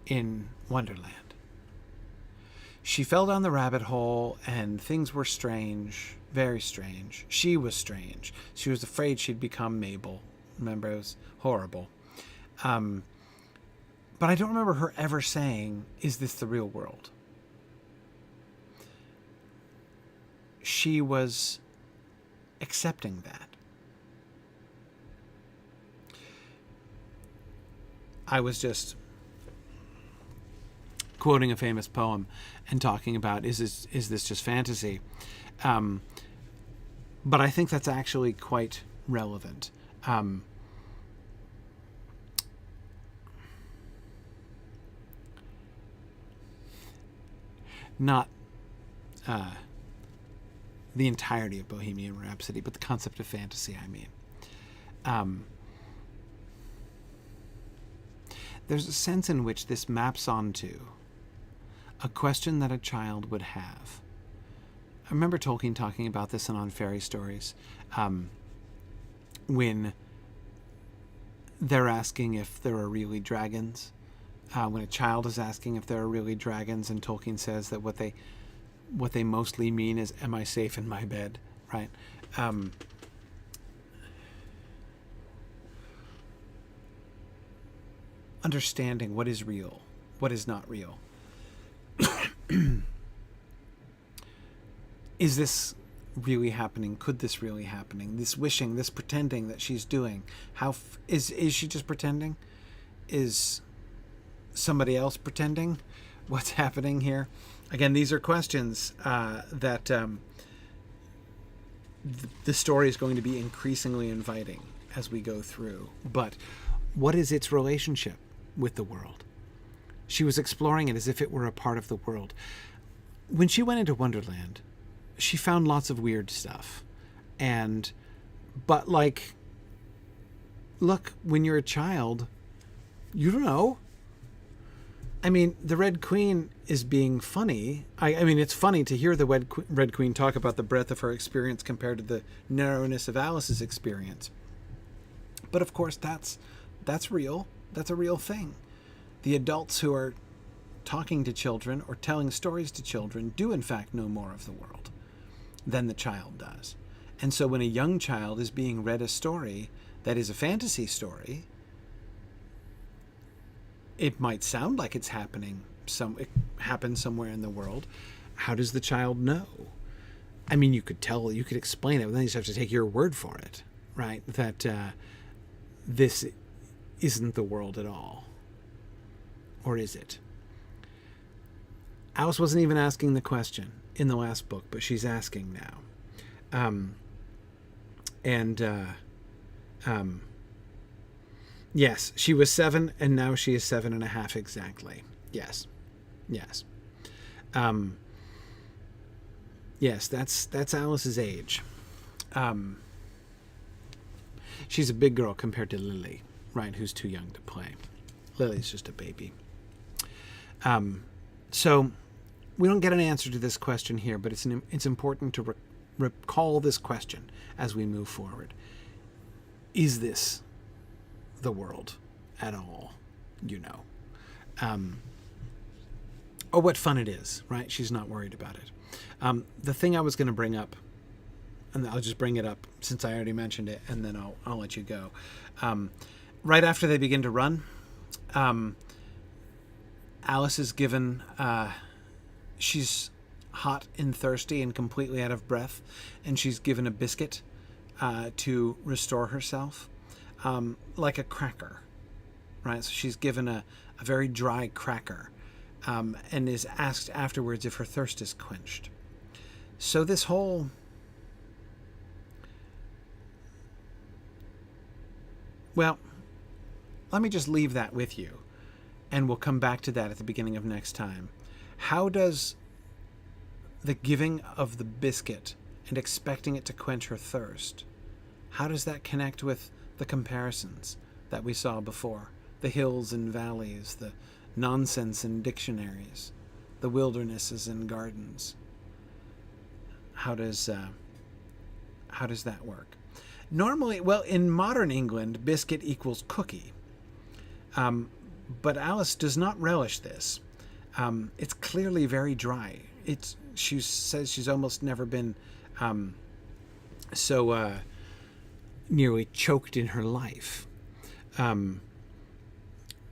S1: in Wonderland. She fell down the rabbit hole and things were strange, very strange. She was strange. She was afraid she'd become Mabel. Remember, it was horrible. But I don't remember her ever saying, is this the real world? She was accepting that. I was just quoting a famous poem and talking about, is this just fantasy? But I think that's actually quite relevant. Not the entirety of Bohemian Rhapsody, but the concept of fantasy, I mean. There's a sense in which this maps onto a question that a child would have. I remember Tolkien talking about this on Fairy Stories, when they're asking if there are really dragons. When a child is asking if there are really dragons, and Tolkien says that what they mostly mean is, am I safe in my bed, right? Understanding what is real, what is not real. Is this really happening? Could this really happening? This wishing, this pretending that she's doing. Is she just pretending? Is somebody else pretending? What's happening here? Again, these are questions that the story is going to be increasingly inviting as we go through. But what is its relationship with the world? She was exploring it as if it were a part of the world. When she went into Wonderland, she found lots of weird stuff. But like, look, when you're a child, you don't know. I mean, the Red Queen is being funny. I mean, it's funny to hear the Red Queen talk about the breadth of her experience compared to the narrowness of Alice's experience. But of course, that's real. That's a real thing. The adults who are talking to children or telling stories to children do in fact know more of the world than the child does. And so when a young child is being read a story that is a fantasy story, it might sound like it's happening. It happens somewhere in the world. How does the child know? I mean, you could explain it, but then you just have to take your word for it, right? That this isn't the world at all. Or is it? Alice wasn't even asking the question in the last book, but she's asking now. Yes, she was 7, and now she is 7.5 exactly. Yes. Yes, that's Alice's age. She's a big girl compared to Lily, right, who's too young to play. Lily's just a baby. So we don't get an answer to this question here, but it's important to recall this question as we move forward. Is this the world at all? You know. Or what fun it is, right? She's not worried about it. The thing I was going to bring up, and I'll just bring it up since I already mentioned it, and then I'll let you go. Right after they begin to run, Alice is given, she's hot and thirsty and completely out of breath, and she's given a biscuit to restore herself, like a cracker, right? So she's given a very dry cracker, and is asked afterwards if her thirst is quenched. So this whole... Well, let me just leave that with you, and we'll come back to that at the beginning of next time. How does the giving of the biscuit and expecting it to quench her thirst, how does that connect with the comparisons that we saw before? The hills and valleys, the nonsense in dictionaries, the wildernesses and gardens. How does that work? Normally, well, in modern England, biscuit equals cookie. But Alice does not relish this. It's clearly very dry. She says she's almost never been so nearly choked in her life.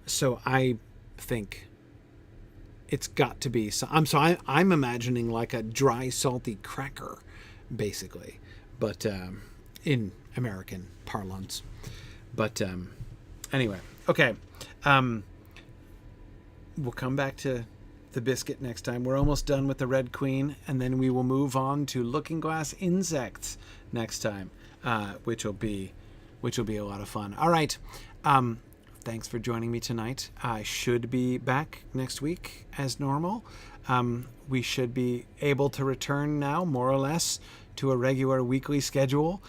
S1: So I think it's got to be... I'm imagining like a dry, salty cracker, basically. But in American parlance. But anyway, okay. We'll come back to the biscuit next time. We're almost done with the Red Queen, and then we will move on to Looking Glass insects next time, which will be a lot of fun. All right. Thanks for joining me tonight. I should be back next week as normal. We should be able to return now, more or less, to a regular weekly schedule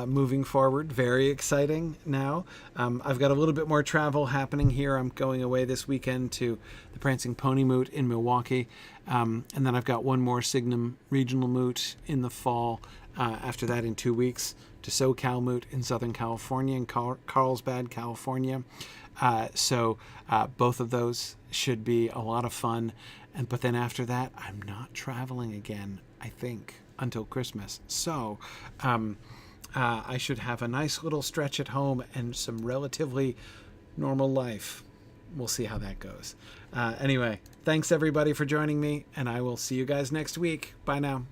S1: moving forward. Very exciting now. I've got a little bit more travel happening here. I'm going away this weekend to the Prancing Pony Moot in Milwaukee. And then I've got one more Signum Regional Moot in the fall. After that, in 2 weeks, to SoCal Moot in Southern California, in Carlsbad, California. So both of those should be a lot of fun. But then after that, I'm not traveling again, I think, until Christmas. So I should have a nice little stretch at home and some relatively normal life. We'll see how that goes. Anyway, thanks everybody for joining me, and I will see you guys next week. Bye now.